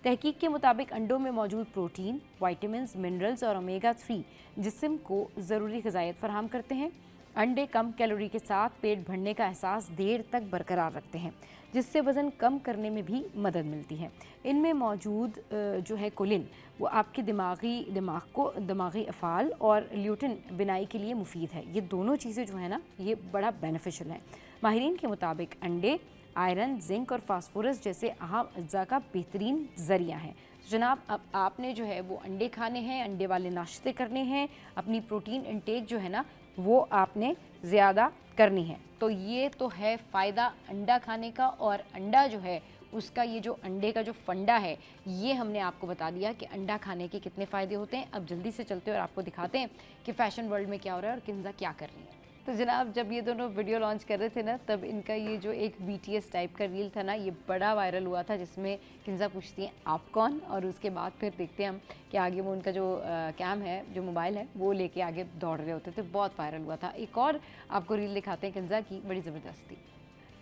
तहकीक के मुताबिक अंडों में मौजूद प्रोटीन, विटामिन्स, मिनरल्स और ओमेगा 3 जिस्म को ज़रूरी ग़िज़ायत फराहम करते हैं। अंडे कम कैलोरी के साथ पेट भरने का एहसास देर तक बरकरार रखते हैं, जिससे वज़न कम करने में भी मदद मिलती है। इनमें मौजूद जो है कोलिन, वो आपके दिमागी अफ़ाल और ल्यूटिन बिनाई के लिए मुफीद है। ये दोनों चीज़ें जो है ना, ये बड़ा बेनिफिशियल हैं। माहिरीन के मुताबिक अंडे आयरन, जिंक और फास्फोरस जैसे अहम अज्जा का बेहतरीन ज़रिया है। तो जनाब, अब आपने जो है वो अंडे खाने हैं, अंडे वाले नाश्ते करने हैं, अपनी प्रोटीन इंटेक जो है ना वो आपने ज़्यादा करनी है। तो ये तो है फ़ायदा अंडा खाने का, और अंडा जो है उसका, ये जो अंडे का जो फंडा है, ये हमने आपको बता दिया कि अंडा खाने के कितने फ़ायदे होते हैं। अब जल्दी से चलते हैं और आपको दिखाते हैं कि फ़ैशन वर्ल्ड में क्या हो रहा है और किंजा क्या कर रही है। तो जनाब, जब ये दोनों वीडियो लॉन्च कर रहे थे ना, तब इनका ये जो एक BTS टाइप का रील था ना, ये बड़ा वायरल हुआ था, जिसमें किंजा पूछती हैं आप कौन, और उसके बाद फिर देखते हैं हम कि आगे वो उनका जो कैम है, जो मोबाइल है, वो लेके आगे दौड़ रहे होते थे। बहुत वायरल हुआ था। एक और आपको रील दिखाते हैं किंजा की, बड़ी ज़बरदस्त थी।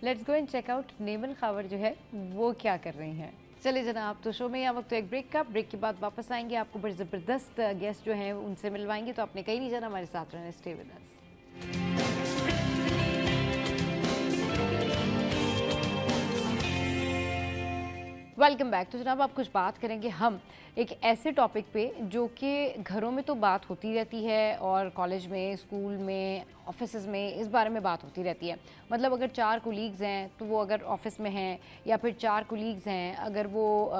Let's go and check out Naimal Khawar जो है वो क्या कर रही हैं। चलिए जनाब, तो शो में यहाँ वक्त तो एक ब्रेक के बाद वापस आएंगे, आपको बड़ी ज़बरदस्त गेस्ट जो हैं उनसे मिलवाएंगे। तो आपने कहीं नहीं जाना, हमारे साथ रहना, stay with us. Welcome back. तो जनाब, आप कुछ बात करेंगे हम एक ऐसे टॉपिक पे जो कि घरों में तो बात होती रहती है, और कॉलेज में, स्कूल में, ऑफिस में इस बारे में बात होती रहती है। मतलब अगर 4 कोलीग्स हैं तो वो अगर ऑफिस में हैं, या फिर 4 कोलीग्स हैं अगर वो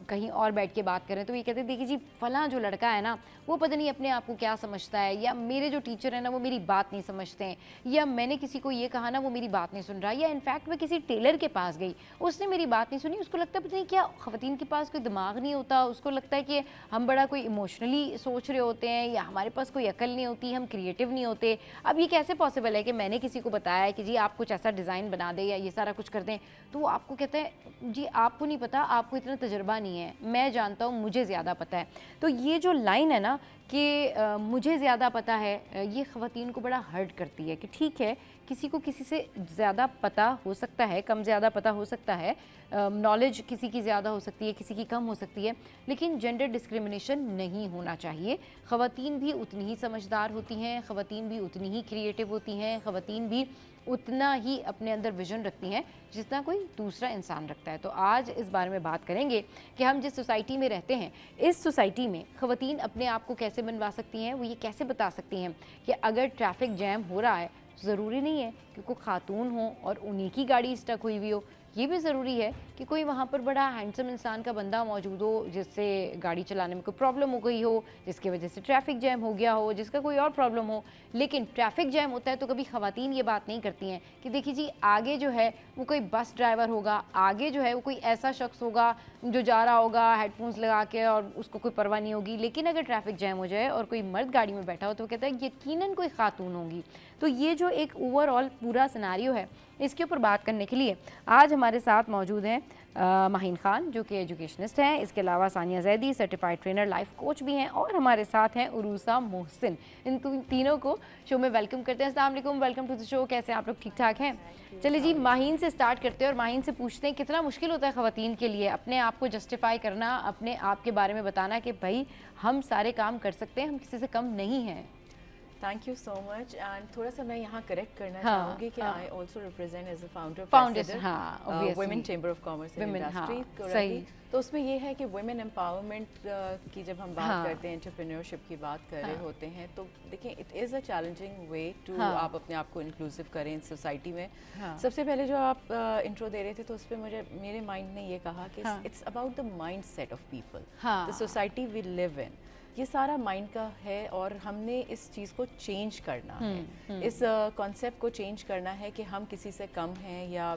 कहीं और बैठ के बात करें, तो ये कहते हैं देखिए जी फ़लाँ जो लड़का है ना, वो पता नहीं अपने आप को क्या समझता है, या मेरे जो टीचर है ना वो मेरी बात नहीं समझते हैं, या मैंने किसी को ये कहा ना वो मेरी बात नहीं सुन रहा, या इनफैक्ट मैं किसी टेलर के पास गई, उसने मेरी बात नहीं सुनी। उसको लगता है पता नहीं क्या ख़वातीन के पास कोई दिमाग नहीं होता, उसको लगता है कि हम बड़ा कोई इमोशनली सोच रहे होते हैं, या हमारे पास कोई अकल नहीं होती, हम क्रिएटिव नहीं होते। अब ये कैसे पॉसिबल है कि मैंने किसी को बताया है कि जी आप कुछ ऐसा डिज़ाइन बना दें या ये सारा कुछ कर दें, तो वो आपको कहते हैं जी आपको नहीं पता, आपको इतना तजुर्बा नहीं है, मैं जानता हूँ, मुझे ज़्यादा पता है। तो ये जो लाइन है ना कि मुझे ज़्यादा पता है, ये ख़वातीन को बड़ा हर्ट करती है कि ठीक है, किसी को किसी से ज़्यादा पता हो सकता है, कम ज़्यादा पता हो सकता है, नॉलेज किसी की ज़्यादा हो सकती है, किसी की कम हो सकती है, लेकिन जेंडर डिस्क्रिमिनेशन नहीं होना चाहिए। ख़वातीन भी उतनी ही समझदार होती हैं, ख़वातीन भी उतनी ही क्रिएटिव होती हैं, ख़वातीन भी उतना ही अपने अंदर विजन रखती हैं जितना कोई दूसरा इंसान रखता है। तो आज इस बारे में बात करेंगे कि हम जिस सोसाइटी में रहते हैं, इस सोसाइटी में ख़वातीन अपने आप को कैसे बनवा सकती हैं, वो ये कैसे बता सकती हैं कि अगर ट्रैफिक जैम हो रहा है, ज़रूरी नहीं है कि कोई खातून हो और उन्हीं की गाड़ी स्टक हुई हुई हो, ये भी ज़रूरी है कि कोई वहाँ पर बड़ा हैंडसम इंसान का बंदा मौजूद हो, जिससे गाड़ी चलाने में कोई प्रॉब्लम हो गई हो, जिसकी वजह से ट्रैफिक जैम हो गया हो, जिसका कोई और प्रॉब्लम हो। लेकिन ट्रैफिक जैम होता है तो कभी ख़वातीन ये बात नहीं करती हैं कि देखिए जी आगे जो है वो कोई बस ड्राइवर होगा, आगे जो है वो कोई ऐसा शख्स होगा जो जा रहा होगा हेडफोन्स लगा के और उसको कोई परवाह नहीं होगी। लेकिन अगर ट्रैफिक जैम हो जाए और कोई मर्द गाड़ी में बैठा हो तो वो कहता है यकीनन कोई खातून होगी। तो ये जो एक ओवरऑल पूरा सिनेरियो है, इसके ऊपर बात करने के लिए आज हमारे साथ मौजूद हैं माहीन खान जो कि एजुकेशनिस्ट हैं, इसके अलावा Sania Zaidi certified trainer, life coach भी हैं, और हमारे साथ हैं उरूसा मोहसिन। इन तीनों को शो में वेलकम करते हैं। अस्सलाम वालेकुम, वेलकम टू द शो। कैसे आप लोग, ठीक ठाक हैं? चलिए जी, माहीन से स्टार्ट करते हैं और माहीन से पूछते हैं कितना मुश्किल होता है ख़वातीन के लिए अपने आप को जस्टिफाई करना, अपने आप के बारे में बताना कि भाई हम सारे काम कर सकते हैं, हम किसी से कम नहीं हैं। Thank you so much. And थोड़ा सा मैं यहाँ करेक्ट करना चाहूँगी कि I also represent as a founder women chamber of commerce and industry. तो उसमें ये है कि वुमेन एम्पावरमेंट की जब हम बात करते हैं, एंटरप्रेन्योरशिप की बात कर रहे होते हैं, तो देखिए it is a challenging way to आप अपने आप को इंक्लूसिव करें इन सोसाइटी में। सबसे पहले जो आप इंट्रो दे रहे थे तो उस पर मेरे माइंड ने ये कहा कि it's about the mindset of people, the society we live in. ये सारा माइंड का है और हमने इस चीज़ को चेंज करना है, इस कॉन्सेप्ट को चेंज करना है कि हम किसी से कम हैं, या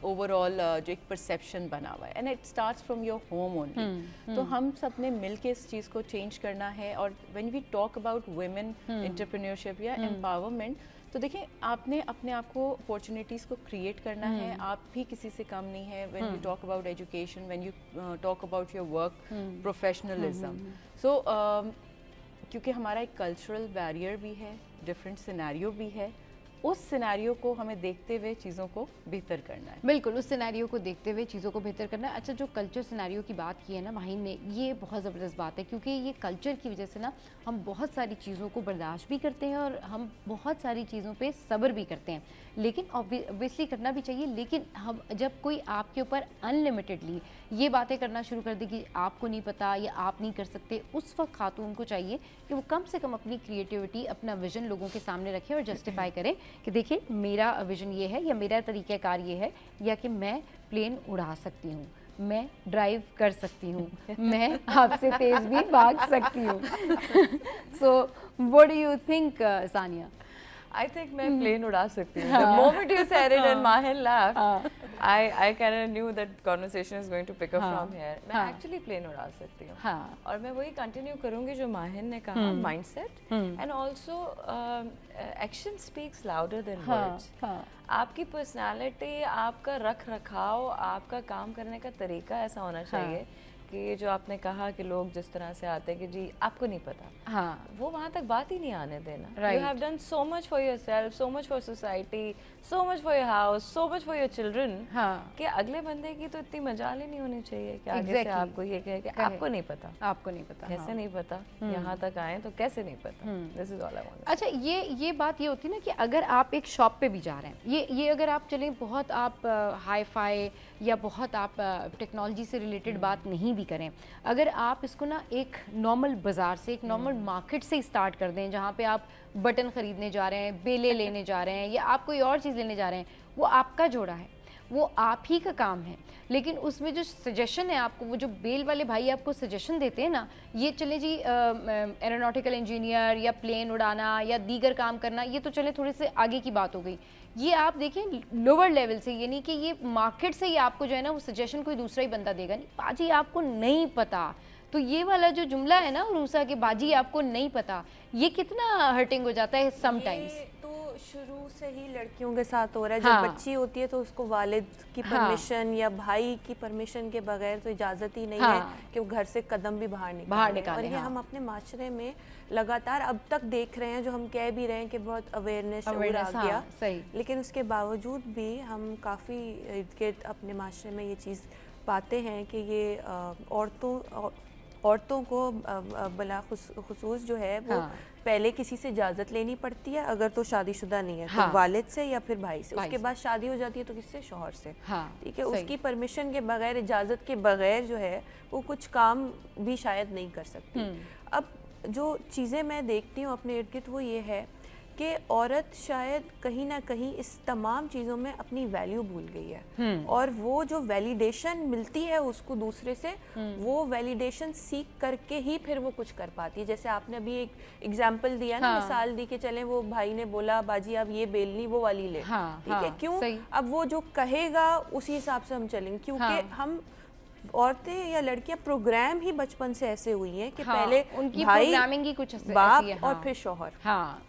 ओवरऑल जो एक परसेप्शन बना हुआ है, and it starts from your home only. तो हम सब ने मिल के इस चीज़ को चेंज करना है। और when we talk about women entrepreneurship या एम्पावरमेंट, तो देखिए आपने अपने आप को अपॉर्चुनिटीज़ को क्रिएट करना है, आप भी किसी से कम नहीं है। When you talk about education, when you talk about your work professionalism, so क्योंकि हमारा एक कल्चरल बैरियर भी है, डिफरेंट सिनेरियो भी है, उस सिनेरियो को हमें देखते हुए चीज़ों को बेहतर करना है। बिल्कुल, उस सिनेरियो को देखते हुए चीज़ों को बेहतर करना है। अच्छा, जो कल्चर सिनेरियो की बात की है ना माहिन ने, ये बहुत ज़बरदस्त बात है, क्योंकि ये कल्चर की वजह से ना हम बहुत सारी चीज़ों को बर्दाश्त भी करते हैं और हम बहुत सारी चीज़ों पे सब्र भी करते हैं, लेकिन ऑब्वियसली करना भी चाहिए। लेकिन हम जब कोई आपके ऊपर अनलिमिटेडली ये बातें करना शुरू कर दे कि आपको नहीं पता या आप नहीं कर सकते, उस वक्त खातून को चाहिए कि वो कम से कम अपनी क्रिएटिविटी, अपना विजन लोगों के सामने रखे और जस्टिफाई करे कि देखिए मेरा विजन ये है या मेरा तरीक़ाकार ये है, या कि मैं प्लेन उड़ा सकती हूँ, मैं ड्राइव कर सकती हूँ, मैं आपसे तेज़ भी भाग सकती हूँ। So what do you think Sania? I think मैं plane उड़ा सकती हूँ. The moment you said it and Mahin laughed, I kind of knew that conversation is going to pick up from here. मैं actually plane उड़ा सकती हूँ. और मैं वही continue करूँगी जो माहिन ने कहा, mindset and also action speaks louder than words. आपकी personality, आपका रख रखाव, आपका काम करने का तरीका ऐसा होना चाहिए कि ये जो आपने कहा कि लोग जिस तरह से आते हैं कि जी आपको नहीं पता, वो वहाँ तक बात ही नहीं आने देना। You have done so much for yourself, so much for society, so much for your house, so much for your children, कि अगले बंदे की तो इतनी मजाल ही नहीं होनी चाहिए कि आगे से आपको ये कहे कि आपको नहीं पता, आपको नहीं पता, कैसे नहीं पता, यहाँ तक आए तो कैसे नहीं पता। This is all I want. अच्छा, ये बात ये होती है ना कि अगर आप एक शॉप पे भी जा रहे हैं, ये अगर आप चलें बहुत आप हाई फाई या बहुत आप टेक्नोलॉजी से रिलेटेड बात नहीं भी करें, अगर आप इसको ना एक नॉर्मल बाज़ार से, एक नॉर्मल मार्केट से स्टार्ट कर दें, जहाँ पे आप बटन ख़रीदने जा रहे हैं, बेले लेने जा रहे हैं या आप कोई और चीज़ लेने जा रहे हैं, वो आपका जोड़ा है, वो आप ही का काम है। लेकिन उसमें जो सजेशन है आपको, वो जो बेल वाले भाई आपको सजेशन देते हैं ना, ये चले जी एरोनॉटिकल इंजीनियर या प्लेन उड़ाना या दीगर काम करना, ये तो चले थोड़े से आगे की बात हो गई। ये आप देखें लोअर लेवल से, यानी कि ये मार्केट से ही आपको जो है ना वो सजेशन कोई दूसरा ही बंदा देगा, नहीं बाजी आपको नहीं पता। तो ये वाला जो जुमला है ना रूसा के बाजी आपको नहीं पता, ये कितना हर्टिंग हो जाता है समटाइम्स। शुरू से ही लड़कियों के साथ हो रहा है। जब बच्ची होती है तो उसको वालिद की परमिशन या भाई की परमिशन के बगैर तो इजाज़त ही नहीं है कि वो घर से कदम भी बाहर निकाले। और ये हम अपने माशरे में लगातार अब तक देख रहे हैं, जो हम कह भी रहे हैं कि बहुत अवेयरनेस आ गया, लेकिन उसके बावजूद भी हम काफ़ी इर्द गिर्द अपने माशरे में ये चीज़ पाते हैं कि ये औरतों को बला खुसूस जो है वो पहले किसी से इजाज़त लेनी पड़ती है, अगर तो शादीशुदा नहीं है तो वालिद से या फिर भाई से, उसके बाद शादी हो जाती है तो किससे, शौहर से। ठीक है, उसकी परमिशन के बगैर, इजाज़त के बगैर जो है वो कुछ काम भी शायद नहीं कर सकती। अब जो चीज़ें मैं देखती हूँ अपने इर्द गिर्द वो ये है कि औरत शायद कहीं ना कहीं इस तमाम चीज़ों में अपनी वैल्यू भूल गई है, और वो जो वैलिडेशन मिलती है उसको दूसरे से, वो वैलिडेशन सीख करके ही फिर वो कुछ कर पाती है। जैसे आपने अभी एक एग्जाम्पल दिया ना, मिसाल दी कि चले वो भाई ने बोला बाजी आप ये बेलनी वो वाली ले, ठीक है, क्यों, अब वो जो कहेगा उसी हिसाब से हम चलेंगे, क्योंकि हम औरतें या लड़कियां प्रोग्राम ही बचपन से ऐसे हुई हैं कि पहले उनकी भाई, प्रोग्रामिंग ही कुछ ऐसी बाप और फिर शौहर,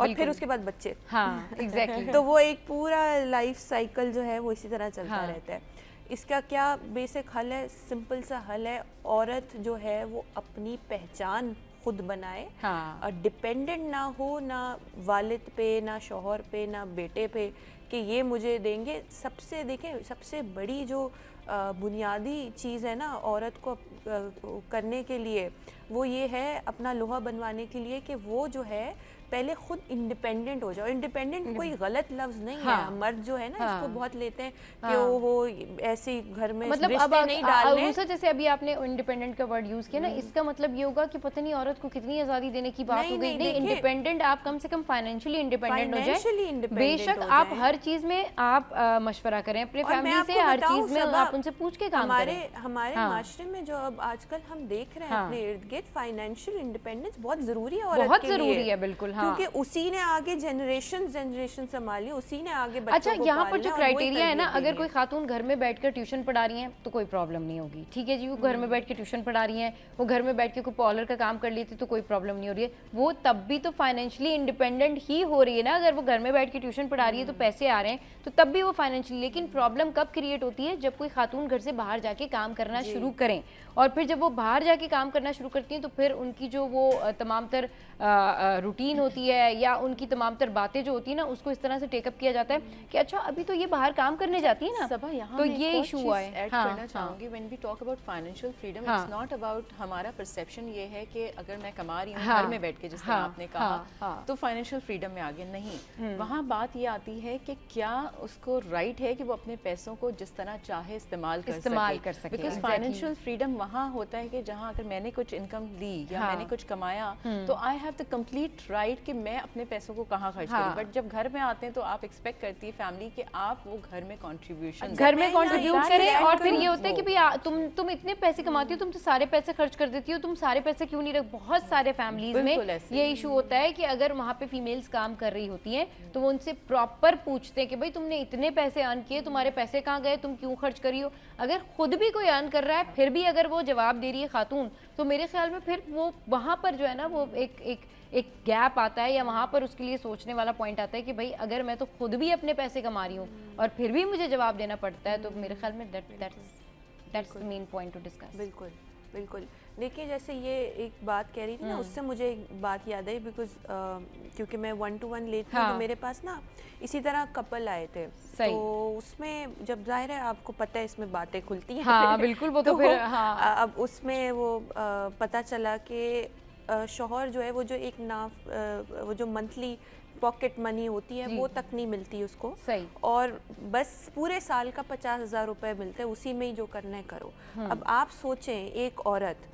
और फिर उसके बाद बच्चे। एग्जैक्टली। तो वो एक पूरा लाइफ साइकिल जो है वो इसी तरह चलता रहता है। इसका क्या बेसिक हल है? सिंपल सा हल है, औरत जो है वो अपनी पहचान खुद बनाए, और डिपेंडेंट ना हो ना वालिद पे, ना शौहर पे, ना बेटे पे कि ये मुझे देंगे। सबसे देखें, सबसे बड़ी जो बुनियादी चीज़ है ना औरत को करने के लिए, वो ये है अपना लोहा बनवाने के लिए कि वो जो है पहले खुद इंडिपेंडेंट हो जाओ। इंडिपेंडेंट कोई गलत लफ्ज नहीं है, मर्द जो है ना इसको बहुत लेते हैं कि वो ऐसे घर में मतलब अब नहीं डालने। जैसे अभी आपने इंडिपेंडेंट का वर्ड यूज किया ना, इसका मतलब ये होगा कि पता नहीं औरत को कितनी आज़ादी देने की बात हो गई। नहीं, इंडिपेंडेंट आप कम से कम फाइनेंशियली इंडिपेंडेंट हो जाए। बेशक आप हर चीज में आप मशवरा करें अपने फैमिली से, हर चीज में आप उनसे पूछ के काम करें। हमारे माशरे में जो अब आजकल हम देख रहे हैं अपने इर्द गिर्द, फाइनेंशियल इंडिपेंडेंस बहुत जरूरी है औरत के लिए, बहुत जरूरी है, बिल्कुल, क्योंकि उसी ने आगे जनरेशन संभाली, उसी ने आगे बच्चों अच्छा, को यहाँ पर जो पालना, क्राइटेरिया है ना, अगर कोई खातून घर में बैठकर ट्यूशन पढ़ा रही हैं तो कोई प्रॉब्लम नहीं होगी, ठीक है जी, वो घर में बैठ के ट्यूशन पढ़ा रही हैं, वो घर में बैठ के कोई पार्लर का काम कर लेती तो कोई प्रॉब्लम नहीं हो रही है, वो तब भी तो फाइनेंशियली इंडिपेंडेंट ही हो रही है ना। अगर वो घर में बैठ के ट्यूशन पढ़ा रही है तो पैसे आ रहे हैं तो तब भी वो फाइनेंशियली। लेकिन प्रॉब्लम कब क्रिएट होती है? जब कोई खातून घर से बाहर जाके काम करना शुरू करें, और फिर जब वो बाहर जाके काम करना शुरू करती होती हैं तो फिर उनकी जो वो तमाम तर रूटीन होती है या उनकी तमाम तर बातें जो होती है ना उसको इस तरह से टेकअप किया जाता है कि अच्छा अभी तो ये बाहर काम करने जाती है ना, सबा यहाँ तो मैं ये एक और इशू चीज़ है। ऐड करना चाहूँगी। When we talk about financial freedom, it's not about हमारा परसेप्शन ये है कि अगर मैं कमा रही हूँ घर में बैठ के, जिस तरह आपने कहा, तो फाइनेंशियल फ्रीडम में आगे नहीं। वहाँ बात ये आती है कि क्या उसको राइट है कि वो अपने पैसों को जिस तरह चाहे इस्तेमाल कर सके। बिकॉज फाइनेंशियल फ्रीडम वहाँ होता है कि जहाँ अगर मैंने कुछ इनकम ली या मैंने कुछ कमाया तो I have the complete right कि मैं अपने पैसों को कहाँ खर्च करूँ। बट जब घर में आते हैं तो आप एक्सपेक्ट करती है फैमिली कि आप वो घर में कंट्रीब्यूशन करें, और फिर ये होता है कि भाई तुम इतने पैसे कमाती हो, तुम तो सारे पैसे खर्च कर देती हो, तुम सारे पैसे क्यों नहीं रख। बहुत सारे फैमिलीज में ये इशू होता है कि अगर वहाँ पे फीमेल्स काम कर रही होती हैं तो वो उनसे प्रॉपर पूछते हैं कि भाई तुमने इतने पैसे अर्न किए, तुम्हारे पैसे कहाँ गए, तुम क्यों खर्च करी हो। अगर खुद भी कोई अर्न कर रहा है फिर भी अगर वो जवाब दे रही है खातून, तो मेरे ख्याल में फिर वो वहाँ पर जो है ना वो एक गैप आता है, या वहाँ पर उसके लिए सोचने वाला पॉइंट आता है कि भाई अगर मैं तो खुद भी अपने पैसे कमा रही हूँ और फिर भी मुझे जवाब देना पड़ता है, तो मेरे ख्याल में that's the main point two discuss. बिल्कुल बिल्कुल। देखिए जैसे ये एक बात कह रही थी ना, उससे मुझे एक बात याद आई, बिकॉज क्योंकि मैं 1-to-1 लेती हूँ, तो मेरे पास ना इसी तरह कपल आए थे। तो उसमें जब जाहिर है आपको पता है इसमें बातें खुलती हैं। हाँ बिल्कुल, वो तो फिर अब उसमें वो पता चला कि शौहर जो है वो जो जो मंथली पॉकेट मनी होती है वो तक नहीं मिलती उसको, सही, और बस पूरे साल का 50,000 रुपये मिलते हैं, उसी में ही जो करना है करो। अब आप सोचें एक औरत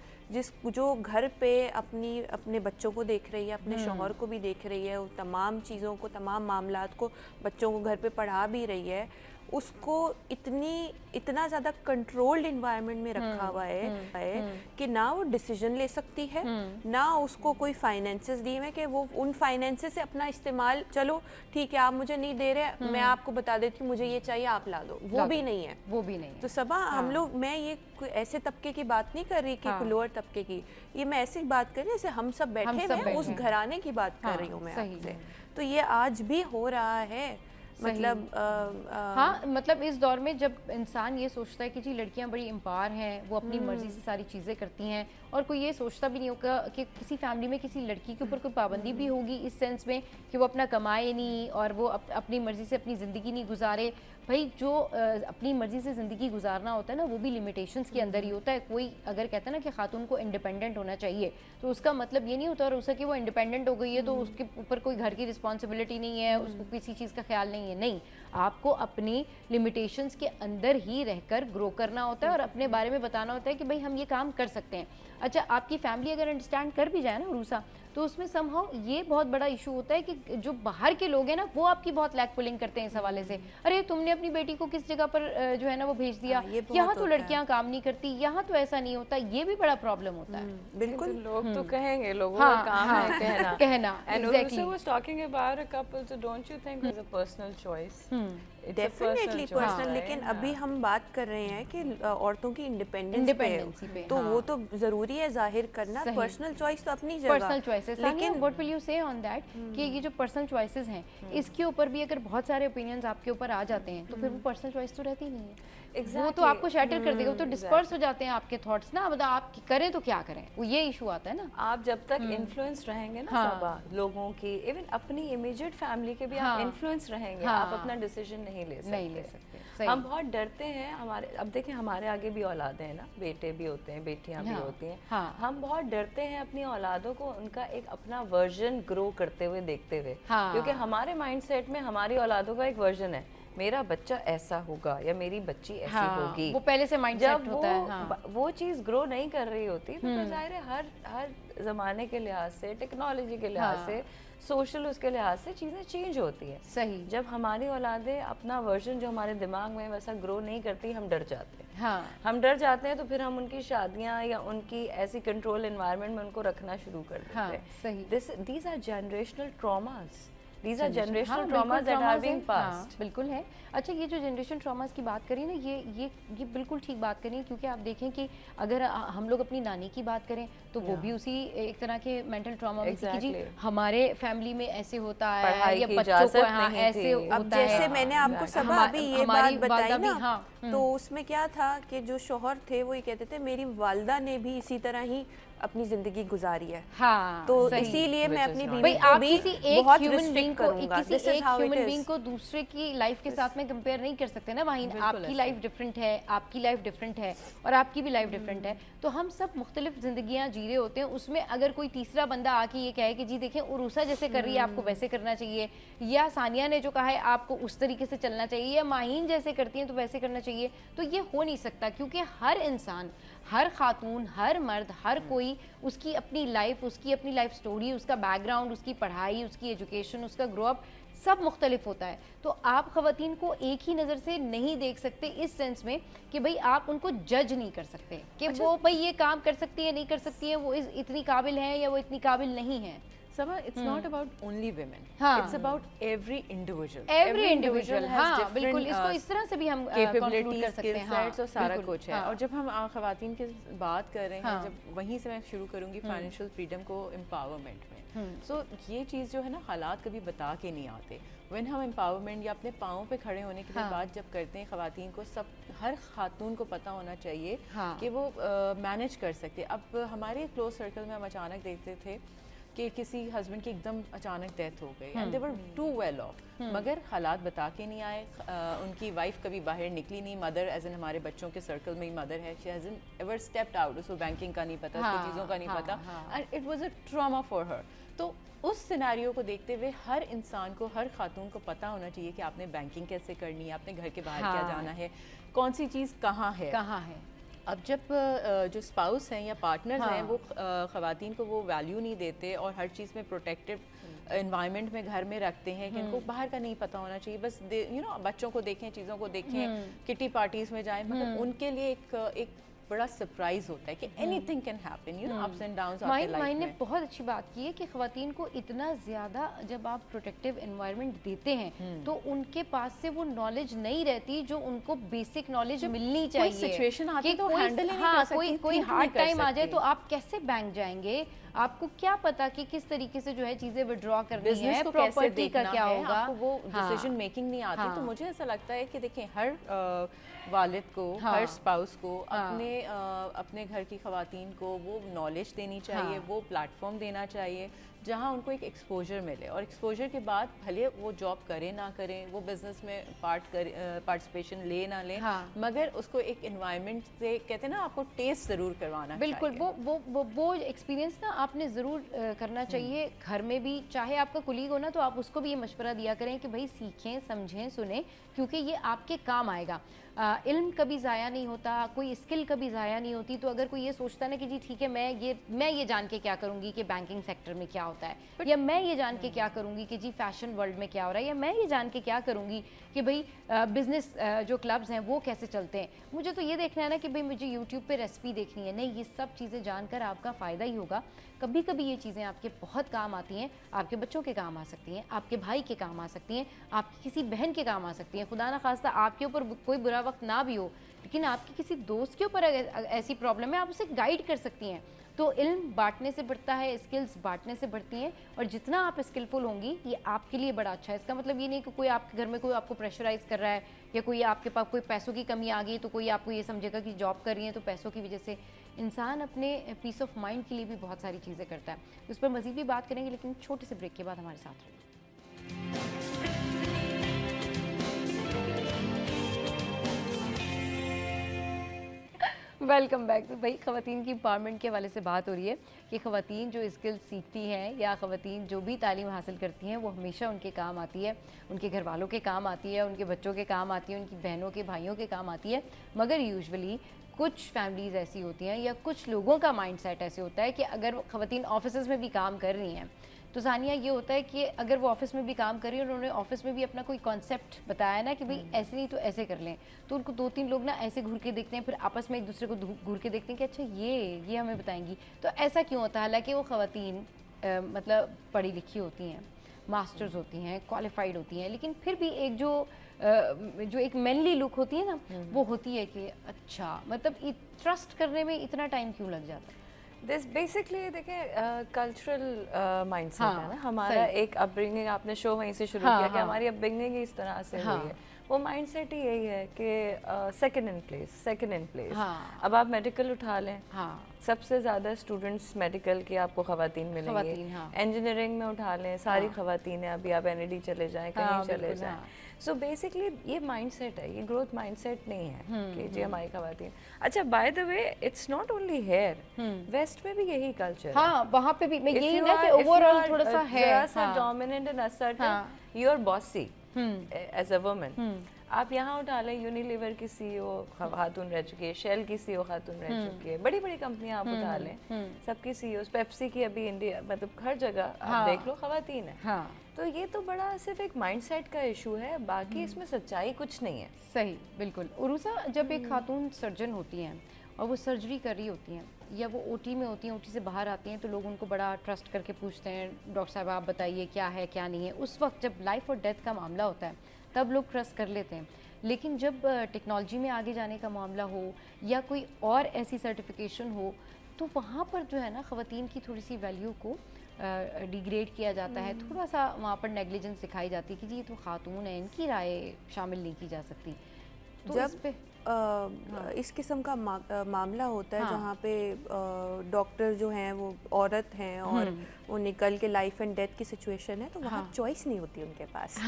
जो घर पे अपने बच्चों को देख रही है, अपने शौहर को भी देख रही है, तमाम चीज़ों को, तमाम मामलात को, बच्चों को घर पे पढ़ा भी रही है, उसको इतना ज़्यादा कंट्रोल्ड इन्वायरमेंट में रखा हुआ है कि ना वो डिसीजन ले सकती है, ना उसको कोई फाइनेंसेस दिए हैं कि वो उन फाइनेंसेस से अपना इस्तेमाल, चलो ठीक है आप मुझे नहीं दे रहे, मैं आपको बता देती हूँ मुझे ये चाहिए आप ला दो, वो भी नहीं है। तो सबा हम लोग, मैं ये ऐसे तबके की बात नहीं कर रही कि लोअर तबके की, ये मैं ऐसी बात कर रही हूँ जैसे हम सब बैठे हैं, उस घराने की बात कर रही हूँ मैं आपसे। तो ये आज भी हो रहा है, मतलब हाँ, मतलब इस दौर में जब इंसान ये सोचता है कि जी लड़कियां बड़ी एम्पावर हैं, वो अपनी मर्जी से सारी चीज़ें करती हैं, और कोई ये सोचता भी नहीं होगा कि किसी फैमिली में किसी लड़की के ऊपर कोई पाबंदी भी होगी इस सेंस में कि वो अपना कमाए नहीं और वो अपनी मर्जी से अपनी ज़िंदगी नहीं गुजारे। भाई जो अपनी मर्जी से ज़िंदगी गुजारना होता है ना, वो भी लिमिटेशंस के अंदर ही होता है। कोई अगर कहता है ना कि खातून को इंडिपेंडेंट होना चाहिए, तो उसका मतलब ये नहीं होता और उसका कि वो इंडिपेंडेंट हो गई है तो उसके ऊपर कोई घर की रिस्पॉन्सिबिलिटी नहीं है, उसको किसी चीज़ का ख्याल नहीं है। नहीं, आपको अपनी लिमिटेशंस के अंदर ही रहकर ग्रो करना होता है और अपने बारे में बताना होता है कि भाई हम ये काम कर सकते हैं। अच्छा, आपकी फैमिली अगर अंडरस्टैंड कर भी जाए ना रूसा, तो उसमें समहाउ ये बहुत बड़ा इशू होता है कि जो बाहर के लोग हैं ना, वो आपकी बहुत लैग पुलिंग करते हैं इस हवाले से, अरे तुमने अपनी बेटी को किस जगह पर जो है ना वो भेज दिया, यहाँ तो लड़कियां काम नहीं करती, यहाँ तो ऐसा नहीं होता, ये भी बड़ा प्रॉब्लम होता है। बिल्कुल, लोग तो कहेंगे, लोगों का काम है कहना। And Urusa was talking about a couple, so don't you think it's a personal choice? Definitely personal, लेकिन अभी हम बात कर रहे हैं कि औरतों की इंडिपेंडेंसी पे, तो वो तो जरूरी है जाहिर करना। पर्सनल चॉइस तो अपनी जगह, पर्सनल चॉइसेस, लेकिन व्हाट विल यू से ऑन दैट कि ये जो पर्सनल चॉइसेस हैं, इसके ऊपर भी अगर बहुत सारे ओपिनियंस आपके ऊपर आ जाते हैं तो फिर वो पर्सनल चॉइस तो रहती नहीं है। वो तो आपको शैटर कर देगा, वो तो डिस्पर्स हो जाते हैं आपके थॉट्स ना, मतलब आप करें तो क्या करें, वो ये इशू आता है ना। आप जब तक इन्फ्लुएंस रहेंगे ना सबा लोगों की, इवन अपनी इमीडिएट फैमिली के भी आप इन्फ्लुएंस रहेंगे, आप अपना डिसीजन नहीं ले सकते। हम बहुत डरते हैं, हमारे अब देखें हमारे आगे भी औलादें हैं ना, बेटे भी होते हैं, बेटियां भी होती हैं, हम बहुत डरते हैं अपनी औलादों को उनका एक अपना वर्जन ग्रो करते हुए देखते हुए, क्योंकि हमारे माइंडसेट में हमारी औलादों का एक वर्जन है, मेरा बच्चा ऐसा होगा या मेरी बच्ची ऐसी होगी, वो पहले से माइंडसेट होता है। वो चीज़ ग्रो नहीं कर रही होती, तो जाहिर है हर ज़माने के लिहाज से, टेक्नोलॉजी के लिहाज से, सोशल उसके लिहाज से चीज़ें चेंज होती है। सही, जब हमारी औलादें अपना वर्जन जो हमारे दिमाग में वैसा ग्रो नहीं करती, हम डर जाते हैं। हम डर जाते हैं तो फिर हम उनकी शादियाँ या उनकी ऐसी कंट्रोल एनवायरनमेंट में उनको रखना शुरू कर देते हैं। These are generational traumas. These are generational traumas that are being passed. बिल्कुल है। अच्छा, ये जो जनरेशन ट्रॉमास की बात करी ना, ये बिल्कुल ठीक बात करी, क्योंकि आप देखें कि अगर हम लोग अपनी नानी की बात करें तो वो भी उसी एक तरह के मेंटल ट्रॉमा में थी कि जी हमारे फैमिली में ऐसे होता है या बच्चों को ऐसे होता है। अब जैसे मैंने आपको सब अभी ये बात बताई ना, तो उसमें क्या था कि जो शौहर थे वो ये कहते थे मेरी वालिदा ने भी इसी तरह ही अपनी जिंदगी गुजारी है। हाँ, तो इसीलिए मैं अपनी बीवी को भी बहुत रिस्ट्रिक्ट करूंगा। किसी एक ह्यूमन बीइंग को दूसरे की लाइफ के साथ में कंपेयर नहीं कर सकते ना। वहीं आपकी लाइफ डिफरेंट है, आपकी लाइफ डिफरेंट है और आपकी भी लाइफ डिफरेंट है, तो हम सब मुख्तलिफ जिंदगियां जी रहे होते हैं। उसमें अगर कोई तीसरा बंदा आके ये कहे कि जी देखें उरूसा जैसे कर रही है आपको वैसे करना चाहिए, या सानिया ने जो कहा है आपको उस तरीके से चलना चाहिए, या माहीन जैसे करती हैं तो वैसे करना चाहिए, तो ये हो नहीं सकता। क्योंकि हर इंसान, हर खातून, हर मर्द, हर कोई, उसकी अपनी लाइफ, उसकी अपनी लाइफ स्टोरी, उसका बैकग्राउंड, उसकी पढ़ाई, उसकी एजुकेशन, उसका ग्रो अप सब मुख्तलिफ होता है। तो आप ख़वातीन को एक ही नज़र से नहीं देख सकते, इस सेंस में कि भाई आप उनको जज नहीं कर सकते कि वो भाई ये काम कर सकती है नहीं कर सकती है, वो इतनी काबिल है या वो इतनी काबिल नहीं है। Sama, it's not about only women. It's about every individual. Every individual has different बिल्कुल इसको इस तरह से भी हम capabilities, skill sets और सारा कुछ है। और जब हम ख़वातीन की बात कर रहे हैं, जब वहीं से मैं शुरू करूँगी फाइनेंशियल फ्रीडम को एम्पावरमेंट में। सो ये चीज़ जो है ना, हालात कभी बता के नहीं आते। व्हेन हम एम्पावरमेंट या अपने पाँव पे खड़े होने के लिए बात जब करते हैं, ख़वातीन को सब, हर खातून को पता होना चाहिए कि वो मैनेज कर सकते। अब हमारे क्लोज सर्कल में हम अचानक देखते थे कि किसी हस्बैंड की एकदम अचानक डेथ हो गई and they were too well off, मगर हालात बता के नहीं आए। उनकी वाइफ कभी बाहर निकली नहीं, मदर एज एन हमारे बच्चों के सर्कल में ही मदर है, she hasn't ever stepped out. उसको बैंकिंग का नहीं पता, उसको चीज़ों का नहीं पता, and it was a trauma for her. तो उस सिनेरियो को देखते हुए हर इंसान को, हर खातून को पता होना चाहिए कि आपने बैंकिंग कैसे करनी है, आपने घर के बाहर क्या जाना है, कौन सी चीज़ कहाँ है। अब जब जो स्पाउस हैं या पार्टनर्स हैं वो ख़वातीन को वो वैल्यू नहीं देते और हर चीज़ में प्रोटेक्टिव एनवायरनमेंट में घर में रखते हैं कि इनको बाहर का नहीं पता होना चाहिए, बस बच्चों को देखें, चीज़ों को देखें, किटी पार्टीज़ में जाएं, मतलब उनके लिए एक बड़ा सरप्राइज होता है कि anything can happen, ups and downs आते हैं लाइफ में। ने बहुत अच्छी बात की है कि ख़वातीन को इतना ज़्यादा जब आप प्रोटेक्टिव एनवायरनमेंट देते हैं तो उनके पास से वो नॉलेज नहीं रहती जो उनको बेसिक नॉलेज मिलनी चाहिए। कोई सिचुएशन आती है तो हैंडल ही नहीं कर सकती, कोई हार्ड टाइम आ जाए तो आप कैसे बैंक जाएंगे, आपको क्या पता कि किस तरीके से जो है चीजें विड्रॉ करनी है, प्रॉपर्टी का क्या होगा, आपको वो डिसीजन मेकिंग नहीं आती। तो मुझे ऐसा लगता है कि देखिए हर वालिद को, हर स्पाउस को अपने घर की ख़वातीन को वो नॉलेज देनी चाहिए, वो प्लेटफॉर्म देना चाहिए जहाँ उनको एक एक्सपोजर मिले, और एक्सपोजर के बाद भले वो जॉब करें ना करें, वो बिजनेस में पार्टिसिपेशन ले ना लें, मगर उसको एक एनवायरनमेंट से, कहते हैं ना, आपको टेस्ट ज़रूर करवाना बिल्कुल चाहिए। वो एक्सपीरियंस ना आपने ज़रूर करना चाहिए घर में भी। चाहे आपका कुलीग हो ना तो आप उसको भी ये मशवरा दिया करें कि भाई सीखें, समझें, सुने, क्योंकि ये आपके काम आएगा। इल्म कभी ज़ाया नहीं होता, कोई स्किल कभी ज़ाया नहीं होती। तो अगर कोई ये सोचता ना कि जी ठीक है मैं ये जान के क्या करूँगी कि बैंकिंग सेक्टर में क्या होता है, या मैं ये जान के क्या करूँगी कि जी फैशन वर्ल्ड में क्या हो रहा है, या मैं ये जान के क्या करूँगी कि भाई बिज़नेस जो क्लब्स हैं वो कैसे चलते हैं, मुझे तो ये देखना है ना कि भाई मुझे यूट्यूब पे रेसिपी देखनी है। नहीं, ये सब चीज़ें जानकर आपका फ़ायदा ही होगा। कभी कभी ये चीज़ें आपके बहुत काम आती हैं, आपके बच्चों के काम आ सकती हैं, आपके भाई के काम आ सकती हैं, आपकी किसी बहन के काम आ सकती हैं। खुदा ना खास्ता आपके ऊपर कोई बुरा वक्त ना भी हो, लेकिन आपके किसी दोस्त के ऊपर ऐसी प्रॉब्लम है, आप उसे गाइड कर सकती हैं। तो इल्म बांटने से बढ़ता है, स्किल्स बांटने से बढ़ती हैं, और जितना आप स्किलफुल होंगी ये आपके लिए बड़ा अच्छा है। इसका मतलब ये नहीं कि कोई आपके घर में कोई आपको प्रेशराइज कर रहा है, या कोई आपके पास कोई पैसों की कमी आ गई तो कोई आपको ये समझेगा कि जॉब कर रही है तो पैसों की वजह से। इंसान अपने पीस ऑफ माइंड के लिए भी बहुत सारी चीज़ें करता है। उस पर मज़ीद भी बात करेंगे, लेकिन छोटे से ब्रेक के बाद हमारे साथ रहिए। Welcome back. तो भाई ख़वातीन की एम्पावरमेंट के हवाले से बात हो रही है कि ख़वातीन जो स्किल सीखती हैं या ख़वातीन जो भी तालीम हासिल करती हैं वो हमेशा उनके काम आती है, उनके घर वालों के काम आती है, उनके बच्चों के काम आती है, उनकी बहनों के भाइयों के काम आती है। मगर यूजुअली कुछ फैमिलीज़ ऐसी होती हैं या कुछ लोगों का माइंड सेट ऐसे होता है कि अगर ख़वातीन ऑफिस में भी काम कर रही हैं तो सानिया ये होता है कि अगर वो ऑफिस में भी काम कर रही है और उन्होंने ऑफिस में भी अपना कोई कॉन्सेप्ट बताया ना कि भाई ऐसे नहीं तो ऐसे कर लें, तो उनको 2-3 लोग ना ऐसे घूर के देखते हैं, फिर आपस में एक दूसरे को घूर के देखते हैं कि अच्छा ये हमें बताएंगी। तो ऐसा क्यों होता है? हालांकि वो ख़वातीन मतलब पढ़ी लिखी होती हैं, मास्टर्स होती हैं, क्वालिफाइड होती हैं, लेकिन फिर भी एक जो एक मैनली लुक होती है ना वो होती है कि अच्छा मतलब ट्रस्ट करने में इतना टाइम क्यों लग जाता है। दिस बेसिकली देखें कल्चरल माइंडसेट है ना हमारा, एक अपब्रिंगिंग, आपने शो वहीं से शुरू किया कि हमारी अपब्रिंगिंग इस तरह से हुई है। वो माइंडसेट ही यही है कि सेकंड इन प्लेस। अब आप मेडिकल उठा लें, सबसे ज़्यादा स्टूडेंट्स मेडिकल के आपको ख़वातीन मिलेंगे, इंजीनियरिंग में उठा लें सारी ख़वातीन हैं, अभी आप NID चले जाएं, कहीं चले जाएं। सो बेसिकली ये माइंडसेट है, ये ग्रोथ माइंडसेट नहीं है कि जी हमारी ख़वातीन। अच्छा by the way it's not only here, west में भी यही कल्चर है। हाँ वहाँ पे भी मैं यही ना कि ओवरऑल थोड़ा सा है dominant and assertive, you are bossy as a woman. आप यहाँ उठा लें, यूनिलीवर की CEO खातून रह चुकी है, शेल की CEO खातून रह चुकी है, बड़ी बड़ी कंपनियां आप उठा लें, सबकी CEOs, पेप्सी की अभी इंडिया मतलब हर जगह आप देख लो खवातीन है। तो ये तो बड़ा सिर्फ एक माइंडसेट का इशू है, बाकी इसमें सच्चाई कुछ नहीं है। सही, बिल्कुल। उरूसा, जब एक खातून सर्जन होती हैं और वो सर्जरी कर रही होती हैं या वो OT में होती हैं, OT से बाहर आती हैं, तो लोग उनको बड़ा ट्रस्ट करके पूछते हैं, डॉक्टर साहब आप बताइए क्या है क्या नहीं है। उस वक्त जब लाइफ और डेथ का मामला होता है तब लोग ट्रस्ट कर लेते हैं, लेकिन जब टेक्नोलॉजी में आगे जाने का मामला हो या कोई और ऐसी सर्टिफिकेशन हो तो वहाँ पर जो है ना ख़वातीन की थोड़ी सी वैल्यू को डिग्रेड किया जाता है, थोड़ा सा वहाँ पर नेग्लिजेंस दिखाई जाती है कि जी ये तो खातून है, इनकी राय शामिल नहीं की जा सकती। तो जब इस पे इस किस्म का मामला होता है जहाँ पे डॉक्टर जो हैं वो औरत हैं और वो निकल के लाइफ एंड डेथ की सिचुएशन है, तो वहाँ चॉइस नहीं होती उनके पास।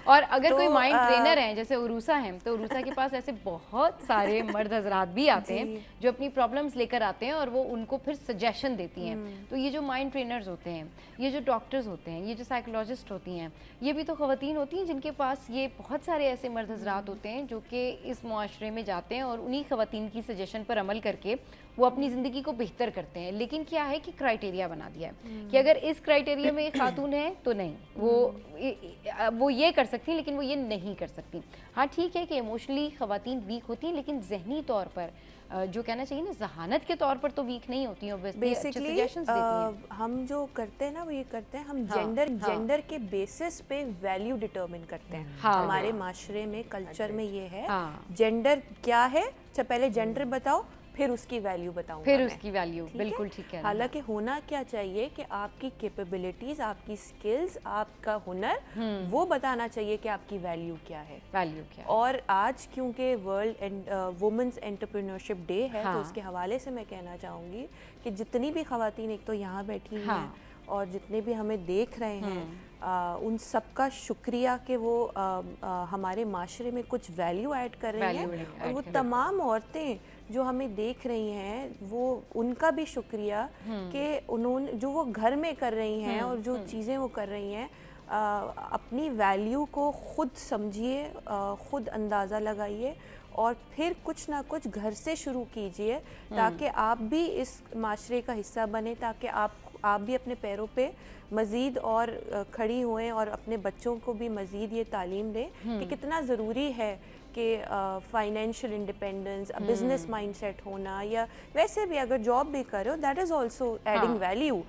और अगर तो, कोई माइंड ट्रेनर हैं जैसे उरूसा हैं, तो उरूसा के पास ऐसे बहुत सारे मर्द हजरात भी आते हैं जो अपनी प्रॉब्लम्स लेकर आते हैं और वो उनको फिर सजेशन देती हैं। तो ये जो माइंड ट्रेनर्स होते हैं, ये जो डॉक्टर्स होते हैं, ये जो साइकोलॉजिस्ट होती हैं, ये भी तो ख़वातीन होती हैं जिनके पास ये बहुत सारे ऐसे मर्द हजरात होते हैं जो कि इस मुआशरे में जाते हैं और उन्हीं ख़वातीन की सजेशन पर अमल करके वो अपनी ज़िंदगी को बेहतर करते हैं। लेकिन क्या है कि क्राइटेरिया बना दिया है कि अगर इस क्राइटेरिया में खातून है तो नहीं, वो ये कर सकती हैं लेकिन वो ये नहीं कर सकती। हाँ ठीक है कि इमोशनली ख़वातीन वीक होती हैं, लेकिन जहनी तौर पर जो कहना चाहिए ना जहानत के तौर पर तो वीक नहीं होती हैं। बेसिकली हम जो करते हैं ना वो ये करते हैं, हम जेंडर के बेसिस पे वैल्यू डिटरमिन करते हैं। हमारे माशरे में कल्चर में ये है, जेंडर क्या है, अच्छा पहले जेंडर बताओ फिर उसकी वैल्यू बताऊंगा, फिर उसकी वैल्यू, बिल्कुल ठीक है। हालांकि होना क्या चाहिए कि आपकी कैपेबिलिटीज, आपकी स्किल्स, आपका हुनर वो बताना चाहिए कि आपकी वैल्यू क्या है, और आज क्योंकि वर्ल्ड वुमेन्स एंटरप्रेन्योरशिप डे है, तो उसके हवाले से मैं कहना चाहूँगी कि जितनी भी ख़वातीन एक तो यहाँ बैठी हैं और जितने भी हमें देख रहे हैं, उन सब का शुक्रिया कि वो हमारे माशरे में कुछ वैल्यू ऐड कर रही हैं, और वो तमाम औरतें जो हमें देख रही हैं वो उनका भी शुक्रिया कि उन्होंने जो वो घर में कर रही हैं और जो चीज़ें वो कर रही हैं, अपनी वैल्यू को खुद समझिए, खुद अंदाज़ा लगाइए और फिर कुछ ना कुछ घर से शुरू कीजिए ताकि आप भी इस माशरे का हिस्सा बने, ताकि आप भी अपने पैरों पे मज़ीद और खड़ी हुएं और अपने बच्चों को भी मज़ीद ये तालीम दें कि कितना ज़रूरी है कि फाइनेंशियल इंडिपेंडेंस, बिजनेस माइंडसेट होना, या वैसे भी अगर जॉब भी कर रहे हो that is also adding value.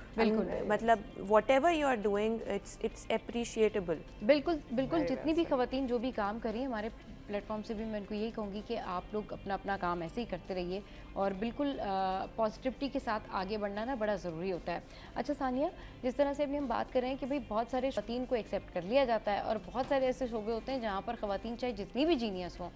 मतलब whatever you are doing it's appreciatable. बिल्कुल जितनी भी ख़वातीन जो भी काम करें हमारे प्लेटफॉर्म से भी मैं उनको यही कहूँगी कि आप लोग अपना अपना काम ऐसे ही करते रहिए और बिल्कुल पॉजिटिविटी के साथ आगे बढ़ना ना बड़ा ज़रूरी होता है। अच्छा सानिया, जिस तरह से अभी हम बात कर रहे हैं कि भाई बहुत सारे ख़वातीन को एक्सेप्ट कर लिया जाता है और बहुत सारे ऐसे शोबे होते हैं जहाँ पर ख़वातीन चाहे जितनी भी जीनियस हों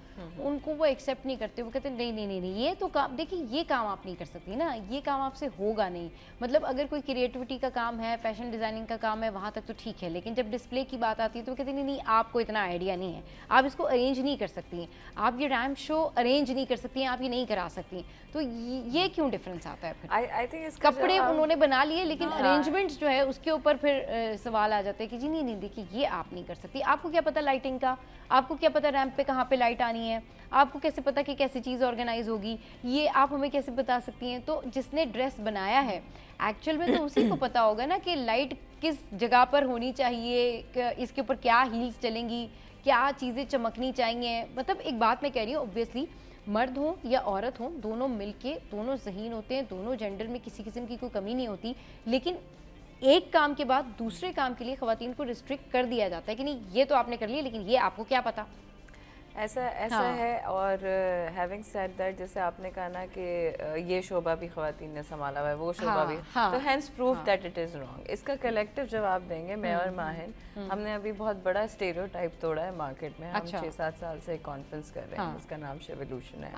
उनको वो एक्सेप्ट नहीं करते। वो कहते हैं नहीं ये तो काम, देखिए ये काम आप नहीं कर सकती ना, ये काम आपसे होगा नहीं। मतलब अगर कोई क्रिएटिविटी का काम है, फैशन डिज़ाइनिंग का काम है, वहाँ तक तो ठीक है, लेकिन जब डिस्प्ले की बात आती है तो वो कहते हैं नहीं आपको इतना आइडिया नहीं है, आप इसको अरेंज नहीं कर सकती हैं, आप ये रैम्प शो अरेंज नहीं कर सकती हैं, आप ये नहीं करा सकती। तो ये क्यों डिफरेंस आता है फिर? आई थिंक कपड़े उन्होंने बना लिए लेकिन अरेंजमेंट्स जो है उसके ऊपर फिर सवाल आ जाते हैं कि जी नहीं देखिए ये आप नहीं कर सकती, आपको क्या पता लाइटिंग का, आपको क्या पता रैंप पे कहाँ पे लाइट आनी है, आपको कैसे पता कि कैसी चीज़ ऑर्गेनाइज होगी, ये आप हमें कैसे बता सकती हैं? तो जिसने ड्रेस बनाया है एक्चुअल में तो उसी को पता होगा ना कि लाइट किस जगह पर होनी चाहिए, इसके ऊपर क्या हील्स चलेंगी, क्या चीज़ें चमकनी चाहिए। मतलब एक बात मैं कह रही हूँ, ऑब्वियसली मर्द हो या औरत हो दोनों मिलके, दोनों ज़हीन होते हैं, दोनों जेंडर में किसी किस्म की कोई कमी नहीं होती, लेकिन एक काम के बाद दूसरे काम के लिए ख़वातीन को रिस्ट्रिक्ट कर दिया जाता है कि नहीं ये तो आपने कर लिया लेकिन ये आपको क्या पता। ऐसा है। और हैविंग सेड दैट, जैसे आपने कहा ना कि ये शोबा भी ख़वातीन ने संभाला हुआ है, वो शोबा भी, तो hence proof that it is wrong. इसका कलेक्टिव जवाब देंगे मैं और माहिन। हमने अभी बहुत बड़ा स्टेरियोटाइप तोड़ा है मार्केट में। हम 6-7 साल से एक कॉन्फ्रेंस कर रहे हैं, उसका नाम शेवोल्यूशन है।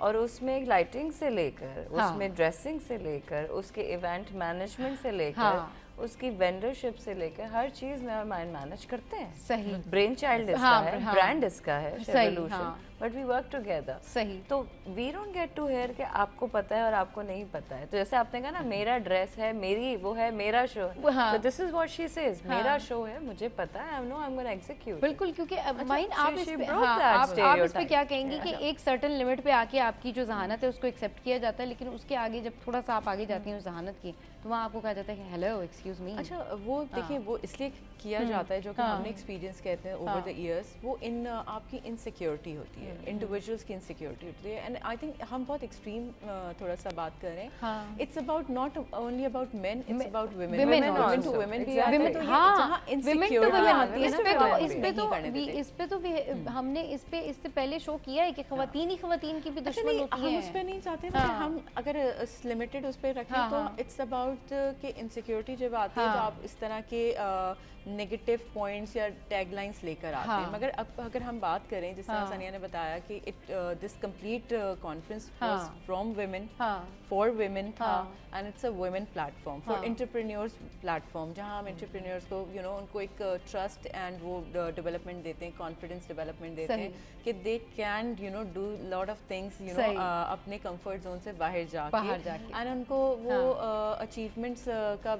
और उसमें लाइटिंग से लेकर, उसमें ड्रेसिंग से लेकर, उसके इवेंट मैनेजमेंट से लेकर, उसकी वेंडरशिप से लेकर हर चीज में और माइंड मैनेज करते हैं। सही। ब्रेन चाइल्ड इसका है, ब्रांड इसका है shevolution, but we work together. सही। तो we don't get to hear कि आपको पता है और आपको नहीं पता है। तो जैसे आपने कहा ना, मेरा ड्रेस है, मेरी वो है, मेरा शो है, तो this is what she says, मेरा शो है, मुझे पता है, I know I am gonna execute. बिल्कुल, क्योंकि माइंड आप इस पे क्या कहेंगी कि एक सर्टेन लिमिट पे आके आपकी जो जहानत है उसको एक्सेप्ट किया जाता है, लेकिन उसके आगे जब थोड़ा सा आप आगे जाती हैं उस जहानत की, तो वहाँ आपको कहा जाता है कि हेलो एक्सक्यूज मी। अच्छा, वो देखिए वो इसलिए किया जाता है, जो कि हमने एक्सपीरियंस कहते हैं ओवर द इयर्स, वो इन आपकी इनसिक्योरिटी होती है, इंडिविजुअल्स की इनसिक्योरिटी होती है। एंड आई थिंक हम बहुत एक्सट्रीम थोड़ा सा बात कर रहे हैं। It's about not only about men, it's about women too women भी आते हैं। जहां इनसिक्योरिटी आती है, इस पे तो हमने इससे पहले शो किया है कि खवातीन ही खवातीन की भी दुश्मन होती हैं। हम उस पे नहीं चाहते ना, हम अगर लिमिटेड उस पे रखें तो इट्स अबाउट कि इनसिक्योरिटी जब आती है तो आप इस तरह के नेगेटिव पॉइंट्स या टैगलाइंस लेकर आते हैं। मगर अब अगर हम बात करें, जिस तरह सनिया ने बताया कि this complete conference was from women for women था, and it's a women platform for entrepreneurs platform, जहां हम एंटरप्रेन्योर्स को उनको एक ट्रस्ट एंड वो डेवलपमेंट देते हैं, कॉन्फिडेंस डेवलपमेंट देते हैं कि they can do lot of things अपने कंफर्ट जोन से बाहर जाके, एंड उनको वो अचीवमेंट्स का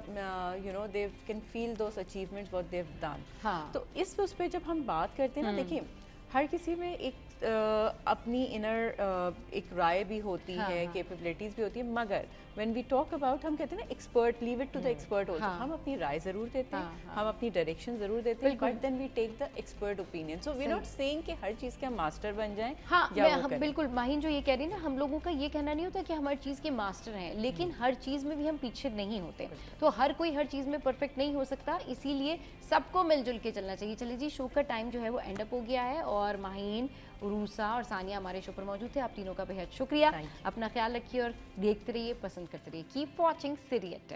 they can feel those achievements what they have done. तो इस उस पे जब हम बात करते हैं ना, देखिए हर किसी में एक अपनी इनर एक राय भी होती है, कैपेबिलिटीज भी होती है, मगर व्हेन वी टॉक अबाउट, हम कहते हैं ना expert, leave it to the expert also. हम अपनी राय जरूर देते हैं, हम अपनी डायरेक्शन जरूर देते हैं, but then we take the expert opinion. So we not saying कि हर चीज़ के हम मास्टर बन जाएं। बिल्कुल माहिन जो ये कह रही है ना, हम लोगों का ये कहना नहीं होता कि हम हर चीज़ के मास्टर हैं, लेकिन हर चीज़ में भी हम पीछे नहीं होते। तो हर कोई हर चीज़ में परफेक्ट नहीं हो सकता, इसीलिए सबको मिलजुल के चलना चाहिए। चलिए जी, शो का टाइम जो है वो एंड अप हो गया है, और माहिन, उरूसा और सानिया हमारे शो पर मौजूद थे। आप तीनों का बेहद शुक्रिया। अपना ख्याल रखिए और देखते रहिए, पसंद करते रहिए। Keep watching सीरियट।